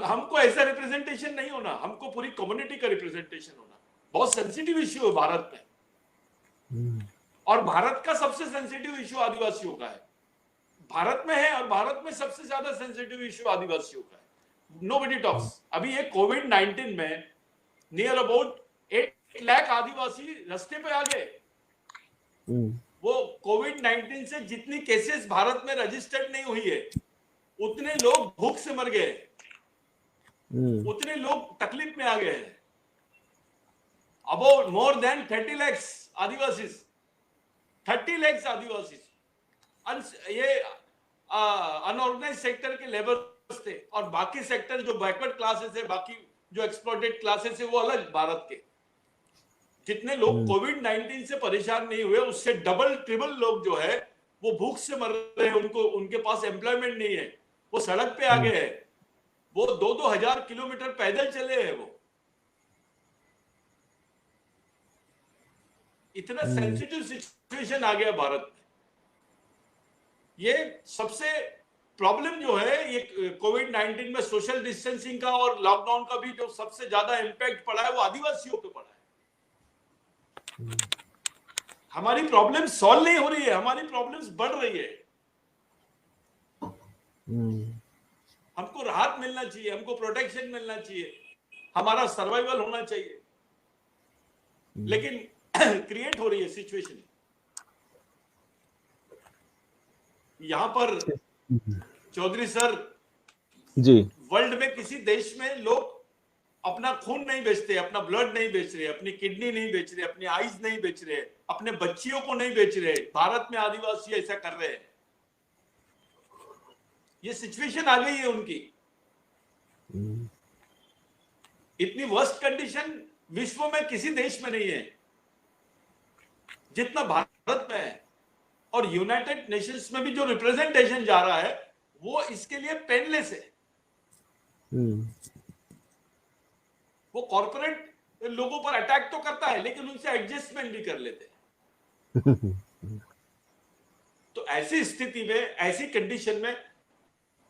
S3: हमको ऐसा रिप्रेजेंटेशन नहीं होना, हमको पूरी कम्युनिटी का रिप्रेजेंटेशन होना। बहुत सेंसिटिव इश्यू है भारत में, और भारत का सबसे सेंसिटिव इश्यू आदिवासियों का है। भारत में है, और भारत में सबसे ज्यादा सेंसिटिव इश्यू आदिवासियों का है। Nobody talks. अभी ये कोविड-19 में नियर अबाउट 8 लाख आदिवासी रास्ते पे आ गए। वो कोविड-19 से जितनी केसेस भारत में रजिस्टर्ड नहीं हुई है, उतने लोग भूख से मर गए, उतने लोग तकलीफ में आ गए हैं। About more than 30 lakhs Adivasi, 30 lakhs आदिवासी ये अनऑर्गेनाइज सेक्टर के लेबर्स थे, और बाकी सेक्टर जो बैकवर्ड क्लासेस है, बाकी जो एक्सप्लॉइटेड क्लासेस है, वो अलग भारत के। जितने लोग कोविड-19 से परेशान नहीं हुए, उससे डबल ट्रिपल लोग जो है वो भूख से मर रहे हैं। उनको, उनके पास एम्प्लॉयमेंट नहीं है, वो सड़क पे आ गए हैं। वो 2-2 हजार किलोमीटर पैदल चले हैं। वो इतना सेंसिटिव सिचुएशन आ गया भारत में। ये सबसे प्रॉब्लम जो है ये कोविड-19 में सोशल डिस्टेंसिंग का और लॉकडाउन का भी जो सबसे ज्यादा इम्पैक्ट पड़ा है वो आदिवासियों पे पड़ा है। हमारी प्रॉब्लम सॉल्व नहीं हो रही है, हमारी प्रॉब्लम्स बढ़ रही है। हमको राहत मिलना चाहिए, हमको प्रोटेक्शन मिलना चाहिए, हमारा सर्वाइवल होना चाहिए, लेकिन क्रिएट हो रही है सिचुएशन। यहां पर चौधरी सर
S2: जी,
S3: वर्ल्ड में किसी देश में लोग अपना खून नहीं बेचते, अपना ब्लड नहीं बेच रहे, अपनी किडनी नहीं बेच रहे, अपनी आईज नहीं बेच रहे, अपने बच्चियों को नहीं बेच रहे। भारत में आदिवासी ऐसा कर रहे हैं। ये सिचुएशन आ गई है उनकी। इतनी वर्स्ट कंडीशन विश्व में किसी देश में नहीं है जितना भारत में है। और यूनाइटेड नेशंस में भी जो रिप्रेजेंटेशन जा रहा है वो इसके लिए पेनलेस है। वो कॉर्पोरेट लोगों पर अटैक तो करता है लेकिन उनसे एडजस्टमेंट भी कर लेते हैं। तो ऐसी स्थिति में, ऐसी कंडीशन में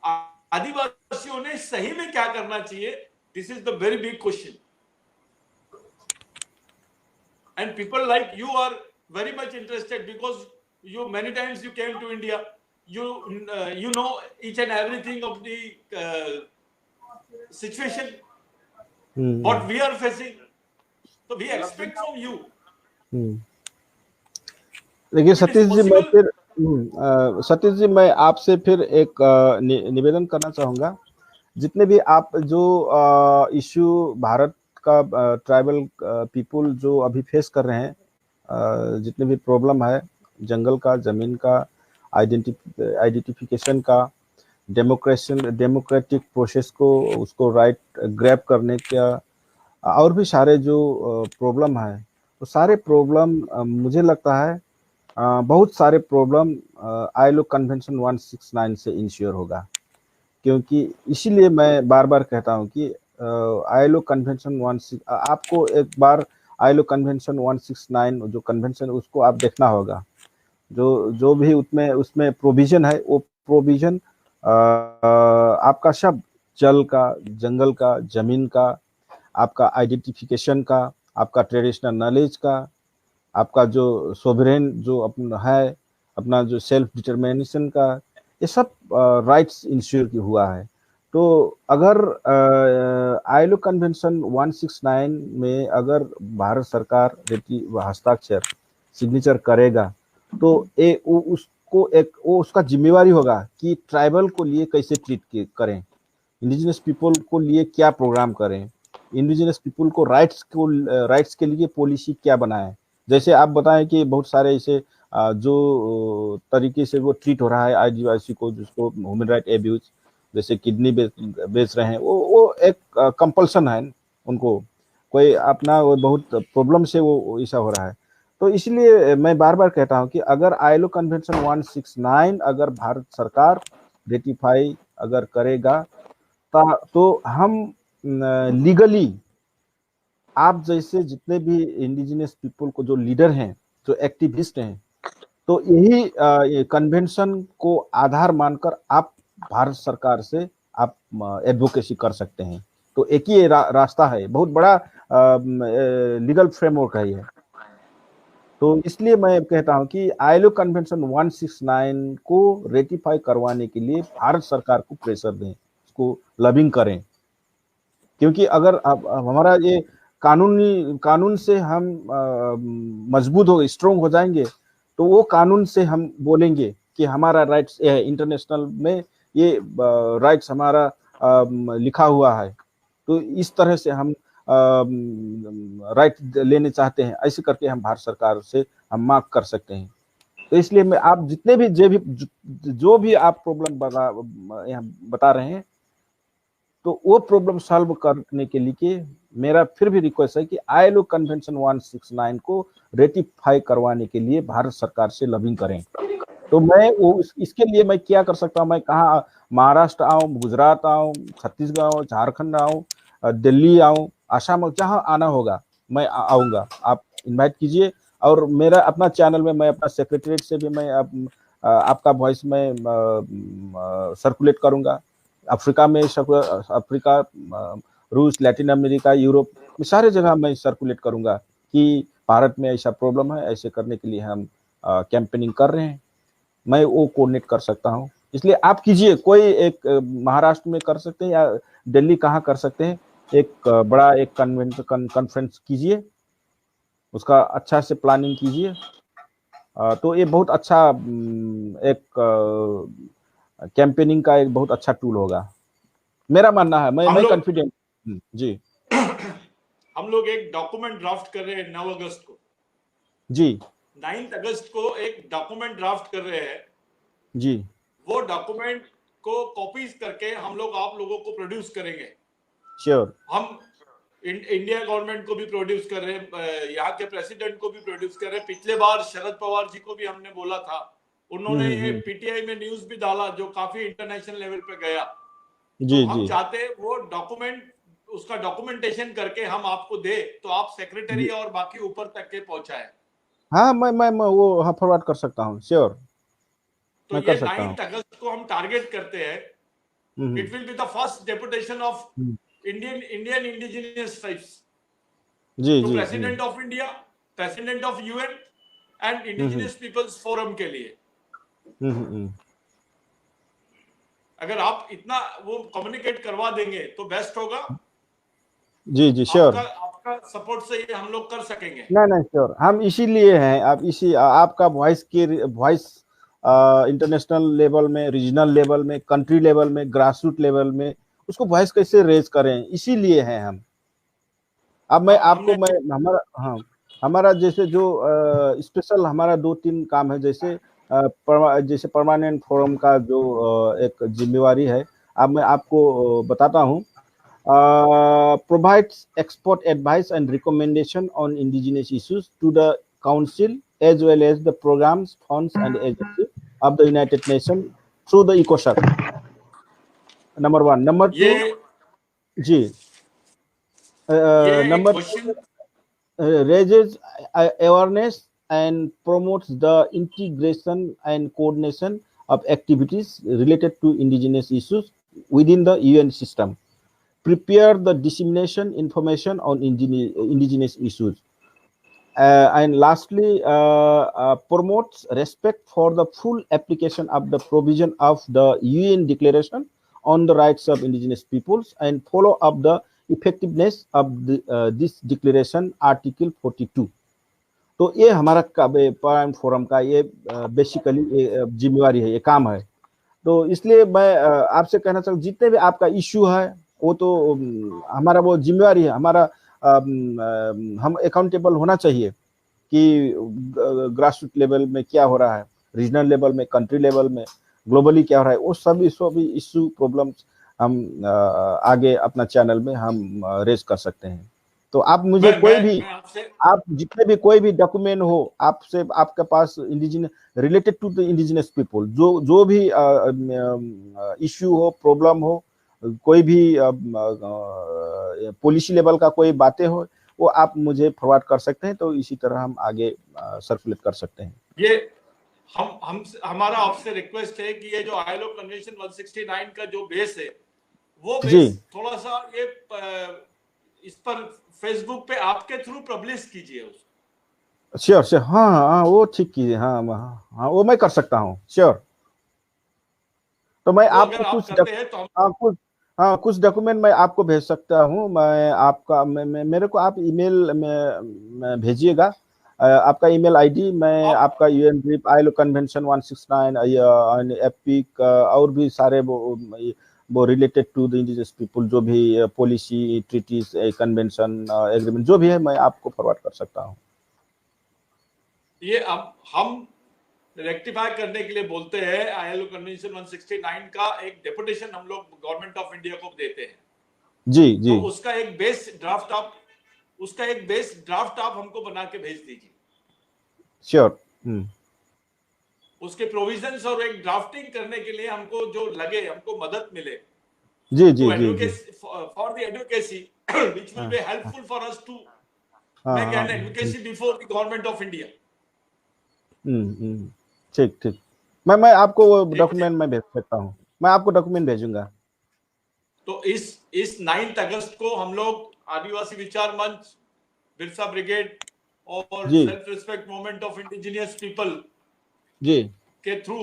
S3: आदिवासियों ने सही में क्या करना चाहिए? This is the very big question. And people like you are very much interested because you many times you came to India, you know each and everything of the situation what we are facing, so we expect from you।
S2: देखिए सतीश जी, मैं फिर सतीश जी मैं आपसे फिर एक निवेदन करना चाहूंगा। जितने भी आप जो इश्यू भारत का ट्राइबल पीपुल जो अभी फेस कर रहे हैं, जितने भी प्रॉब्लम है, जंगल का, जमीन का, आइडेंटिफिकेशन का, डेमोक्रेटिक प्रोसेस को उसको राइट ग्रैब करने का, और भी सारे जो प्रॉब्लम है, तो सारे प्रॉब्लम मुझे लगता है बहुत सारे प्रॉब्लम आईएलओ कन्वेंशन 169 से इंश्योर होगा। क्योंकि इसीलिए मैं बार बार कहता हूं कि आईएलओ कन्वेंशन 16 आपको एक बार आईएलओ कन्वेंशन 169 जो कन्वेंशन उसको आप देखना होगा। जो भी उसमें प्रोविजन है, वो प्रोविजन आपका शब्द जल का, जंगल का, जमीन का, आपका आइडेंटिफिकेशन का, आपका ट्रेडिशनल नॉलेज का, आपका जो सोवरेन जो अपना है, अपना जो सेल्फ डिटरमिनेशन का, ये सब राइट्स इंश्योर हुआ है। तो अगर आईएलओ कन्वेंशन 169 में अगर भारत सरकार हस्ताक्षर सिग्नेचर करेगा तो वो उसका जिम्मेवारी होगा कि ट्राइबल को लिए कैसे ट्रीट करें, इंडिजिनस पीपल को लिए क्या प्रोग्राम करें, इंडिजिनस पीपल को राइट्स के लिए पॉलिसी क्या बनाएं। जैसे आप बताएं कि बहुत सारे ऐसे जो तरीके से वो ट्रीट हो रहा है आदिवासी को, जिसको ह्यूमन राइट एब्यूज, जैसे किडनी बेच रहे हैं, वो एक कंपल्सन है उनको, कोई अपना वो बहुत प्रॉब्लम से वो ऐसा हो रहा है। तो इसलिए मैं बार बार कहता हूं कि अगर आईएलओ कन्वेंशन 169 अगर भारत सरकार रेटिफाई अगर करेगा तो हम लीगली आप जैसे जितने भी इंडिजिनस पीपल को जो लीडर हैं, जो एक्टिविस्ट हैं, तो यही कन्वेंशन को आधार मानकर आप भारत सरकार से आप एडवोकेसी कर सकते हैं। तो एक ही रास्ता है, बहुत बड़ा लीगल फ्रेमवर्क है ये। तो इसलिए मैं कहता हूं कि आईएलओ कन्वेंशन 169 को रेटिफाई करवाने के लिए भारत सरकार को प्रेशर दें, उसको लॉबिंग करें। क्योंकि अगर हमारा ये कानून से हम मजबूत हो, स्ट्रॉन्ग हो जाएंगे, तो वो कानून से हम बोलेंगे कि हमारा राइट्स ये है, इंटरनेशनल में ये राइट्स हमारा लिखा हुआ है, तो इस तरह से हम राइट लेने चाहते हैं, ऐसे करके हम भारत सरकार से हम मांग कर सकते हैं। तो इसलिए मैं आप जितने भी जो भी आप प्रॉब्लम बता रहे हैं, तो वो प्रॉब्लम सॉल्व करने के लिए मेरा फिर भी रिक्वेस्ट है कि आईएलओ कन्वेंशन 169 को रेटिफाई करवाने के लिए भारत सरकार से लॉबिंग करें। तो मैं इसके लिए मैं क्या कर सकता हूँ? मैं कहाँ, महाराष्ट्र आऊँ, गुजरात आऊँ, छत्तीसगढ़ आऊँ, झारखंड आऊँ, दिल्ली आऊँ, आसाम, जहाँ आना होगा मैं आऊँगा। आप इनवाइट कीजिए, और मेरा अपना चैनल में मैं अपना सेक्रेटरीट से भी मैं आपका वॉइस में सर्कुलेट करूंगा। अफ्रीका में अफ्रीका, रूस, लैटिन अमेरिका, यूरोप में सारे जगह मैं सर्कुलेट करूंगा कि भारत में ऐसा प्रॉब्लम है, ऐसे करने के लिए हम कैंपेनिंग कर रहे हैं। मैं वो कोऑर्डिनेट कर सकता हूँ। इसलिए आप कीजिए, कोई एक महाराष्ट्र में कर सकते हैं या दिल्ली कहाँ कर सकते हैं, एक बड़ा एक कॉन्फ्रेंस कीजिए, उसका अच्छा से प्लानिंग कीजिए। तो ये बहुत अच्छा एक कैंपेनिंग का एक बहुत अच्छा टूल होगा, मेरा मानना है। मैं कॉन्फिडेंट जी।
S3: हम लोग एक डॉक्यूमेंट ड्राफ्ट कर रहे हैं 9 अगस्त को
S2: जी।
S3: 9 अगस्त को एक डॉक्यूमेंट ड्राफ्ट कर रहे हैं
S2: जी।
S3: वो डॉक्यूमेंट को कॉपीज करके हम लोग आप लोगों को प्रोड्यूस करेंगे।
S2: श्योर।
S3: हम इंडिया गवर्नमेंट को भी प्रोड्यूस कर रहे हैं, यहाँ के प्रेसिडेंट को भी प्रोड्यूस कर रहे हैं। पिछले बार शरद पवार जी को भी हमने बोला था, उन्होंने ये पीटीआई में न्यूज भी डाला जो काफी इंटरनेशनल लेवल पे गया।
S2: जी,
S3: तो हम
S2: जी।
S3: चाहते हैं वो डॉक्यूमेंट, उसका डॉक्यूमेंटेशन करके हम आपको दे तो आप सेक्रेटरी और बाकी ऊपर तक के पहुंचाए।
S2: हाँ, मैं वो हाँ फॉरवर्ड कर सकता हूँ, श्योर।
S3: तो
S2: मैं
S3: ये
S2: कर सकता हूँ।
S3: 9 अगस्त को हम टारगेट करते हैं। It will be the first deputation of Indian indigenous tribes
S2: the,
S3: to
S2: the,
S3: president of India, president of UN and indigenous peoples forum के लिए। अगर आप इतना वो कम्युनिकेट करवा देंगे तो बेस्ट होगा।
S2: जी, जी, श्योर।
S3: आपका सपोर्ट से ये हम लोग कर सकेंगे।
S2: नहीं, श्योर। हम इसीलिए हैं, आप आपका वॉइस इंटरनेशनल लेवल में, रीजनल लेवल में, कंट्री लेवल में, ग्रासरूट लेवल में उसको वॉइस कैसे रेज करें, इसीलिए हैं हम। अब मैं आपको हमारा जैसे जो स्पेशल हमारा 2-3 काम है, जैसे जैसे परमानेंट फोरम का जो एक जिम्मेवारी है, अब मैं आपको बताता हूँ। Provides expert advice and recommendation on indigenous issues to the council as well as the programs, funds and agencies of the United Nations through the ECOSOC. Number 1. Number 2, ji, number 2, raises awareness and promotes the integration and coordination of activities related to indigenous issues within the UN system. Prepare the dissemination information on indigenous issues. And lastly, promotes respect for the full application of the provision of the UN Declaration on the Rights of Indigenous Peoples and follow up the effectiveness of this declaration, Article 42. तो ये हमारा point forum का ये basically जिम्मेवारी है, ये काम है। तो इसलिए मैं आपसे कहना चाहूँ, जितने भी आपका इश्यू है वो तो हमारा वो जिम्मेवारी है, हमारा हम अकाउंटेबल होना चाहिए कि ग्रासरूट लेवल में क्या हो रहा है, रीजनल लेवल में, कंट्री लेवल में, ग्लोबली क्या हो रहा है, वो सभी इश्यू प्रॉब्लम्स हम आगे अपना चैनल में हम रेज कर सकते हैं। तो आप मुझे आप जितने भी कोई भी डॉक्यूमेंट हो आपसे, आपके पास indigenous related to the indigenous people, जो भी इश्यू हो, प्रॉब्लम हो, कोई भी पॉलिसी लेवल का कोई बातें हो, वो आप मुझे फॉरवर्ड कर सकते हैं। तो इसी तरह हम आगे सर्कुलेट कर सकते हैं।
S3: ये हमारा आपसे रिक्वेस्ट है कि ये जो आईएलओ कन्वेंशन 169 का जो बेस है वो बेस थोड़ा सा ये इस पर फेसबुक पे आपके थ्रू पब्लिश कीजिए उसको।
S2: श्योर। हाँ, वो ठीक कीजिए। हाँ, वो मैं कर सकता हूँ, श्योर। तो मैं आपको कुछ डॉक्यूमेंट मैं आपको भेज सकता हूँ। मैं आपका मेरे को आप ईमेल में भेजिएगा, आपका ईमेल आईडी। मैं आपका UNDRIP, ILO convention 169, epic और भी सारे वो related to the indigenous people जो भी पॉलिसी, ट्रीटीज, कन्वेंशन, एग्रीमेंट जो भी है, मैं आपको फॉरवर्ड कर सकता हूँ।
S3: ये अब हम रेक्टिफाई करने के लिए बोलते हैं, आईएलओ कन्वेंशन 169 का एक डेपुटेशन हम लोग गवर्नमेंट ऑफ इंडिया को देते हैं।
S2: जी।
S3: तो उसका एक बेस ड्राफ्ट आप हमको बना के भेज दीजिए।
S2: श्योर।
S3: उसके प्रोविजंस और एक ड्राफ्टिंग करने के लिए हमको जो लगे, हमको मदद मिले,
S2: जी
S3: for the advocacy which will be helpful for us to make an advocacy before the government of India.
S2: ठीक। मैं आपको वो डॉक्यूमेंट मैं भेज सकता हूँ, मैं आपको डॉक्यूमेंट भेजूंगा।
S3: तो इस 9 अगस्त को हम लोग आदिवासी विचार मंच, बिरसा ब्रिगेड और
S2: जी
S3: self respect movement of indigenous people
S2: ji
S3: के थ्रू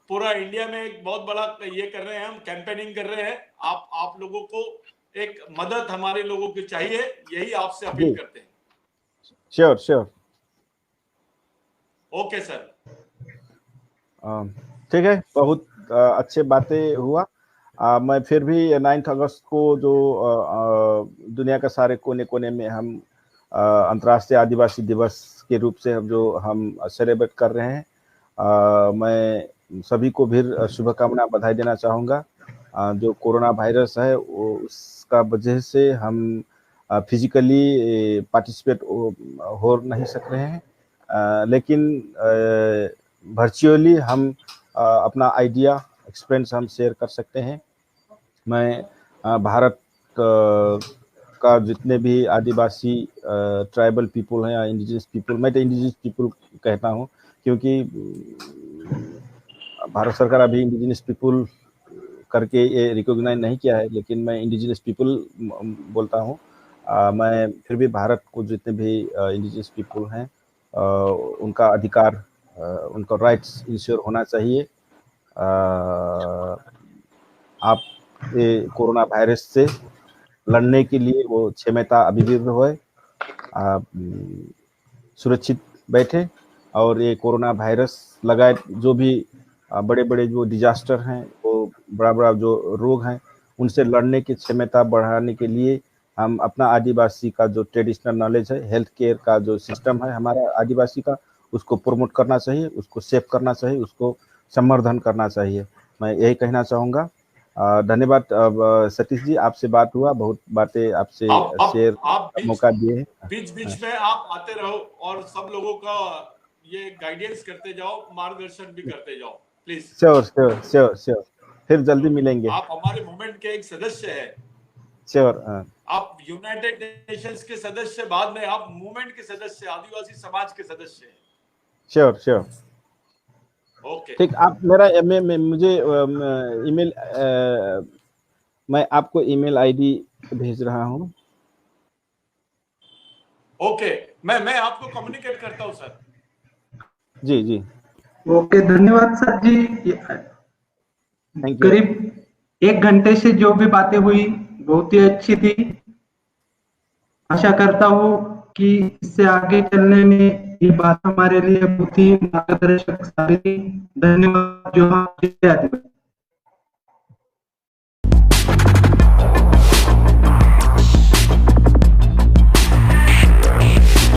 S3: पूरा इंडिया में एक बहुत बड़ा ये कर रहे हैं, हम कैंपेनिंग कर रहे हैं। आप लोगों को एक मदद हमारे लोगों की चाहिए, यही आपसे अपील
S2: जी
S3: करते हैं।
S2: Sure sure.
S3: ओके सर,
S2: ठीक है, बहुत अच्छे बातें हुआ। मैं फिर भी 9 अगस्त को जो दुनिया का सारे कोने कोने में हम अंतर्राष्ट्रीय आदिवासी दिवस के रूप से हम सेलिब्रेट कर रहे हैं, मैं सभी को भी शुभकामना बधाई देना चाहूँगा। जो कोरोना वायरस है उसका वजह से हम फिजिकली पार्टिसिपेट हो नहीं सक रहे हैं, लेकिन वर्चुअली हम अपना आइडिया एक्सपीरियंस हम शेयर कर सकते हैं। मैं भारत का जितने भी आदिवासी ट्राइबल पीपल हैं या इंडिजिनस पीपल, मैं तो इंडिजिनस पीपल कहता हूं क्योंकि भारत सरकार अभी इंडिजिनस पीपल करके ये रिकॉग्नाइज नहीं किया है, लेकिन मैं इंडिजिनस पीपल बोलता हूं। मैं फिर भी भारत को जितने भी इंडिजिनस पीपल हैं उनका अधिकार, उनका राइट्स इंश्योर होना चाहिए। आप ये कोरोना वायरस से लड़ने के लिए वो क्षमता अभिवृद्ध होए, आप सुरक्षित बैठे और ये कोरोना वायरस लगाए जो भी बड़े बड़े जो डिजास्टर हैं, वो बड़ा बड़ा जो रोग हैं, उनसे लड़ने की क्षमता बढ़ाने के लिए हम अपना आदिवासी का जो ट्रेडिशनल नॉलेज है, हेल्थ केयर का जो सिस्टम है हमारा आदिवासी का, उसको प्रमोट करना चाहिए, उसको सेव करना चाहिए, उसको संवर्धन करना चाहिए। मैं यही कहना चाहूँगा। धन्यवाद सतीश जी, आपसे बात हुआ, बहुत बातें आपसे शेयर मौका दिए हैं।
S3: बीच बीच में आप आते रहो और सब लोगों का ये गाइडेंस करते जाओ, मार्गदर्शन भी करते जाओ please.
S2: Sure sure sure sure, फिर जल्दी मिलेंगे।
S3: आप हमारे मूवमेंट के एक सदस्य हैं।
S2: श्योर।
S3: आप यूनाइटेड नेशंस के सदस्य, बाद में आप मूवमेंट के सदस्य, आदिवासी समाज के सदस्य हैं।
S2: Sure sure.
S3: ओके,
S2: ठीक, आप मेरा मुझे ईमेल, मैं आपको ईमेल आईडी भेज रहा हूँ।
S3: ओके, मैं आपको कम्युनिकेट करता हूँ सर।
S2: जी जी,
S1: ओके, धन्यवाद सर जी।
S2: Thank you.
S1: करीब 1 घंटे से जो भी बातें हुई बहुत ही अच्छी थी। आशा करता हूँ कि इससे आगे चलने में ये बात हमारे लिए बहुत ही मार्गदर्शक साबित। धन्यवाद जो हम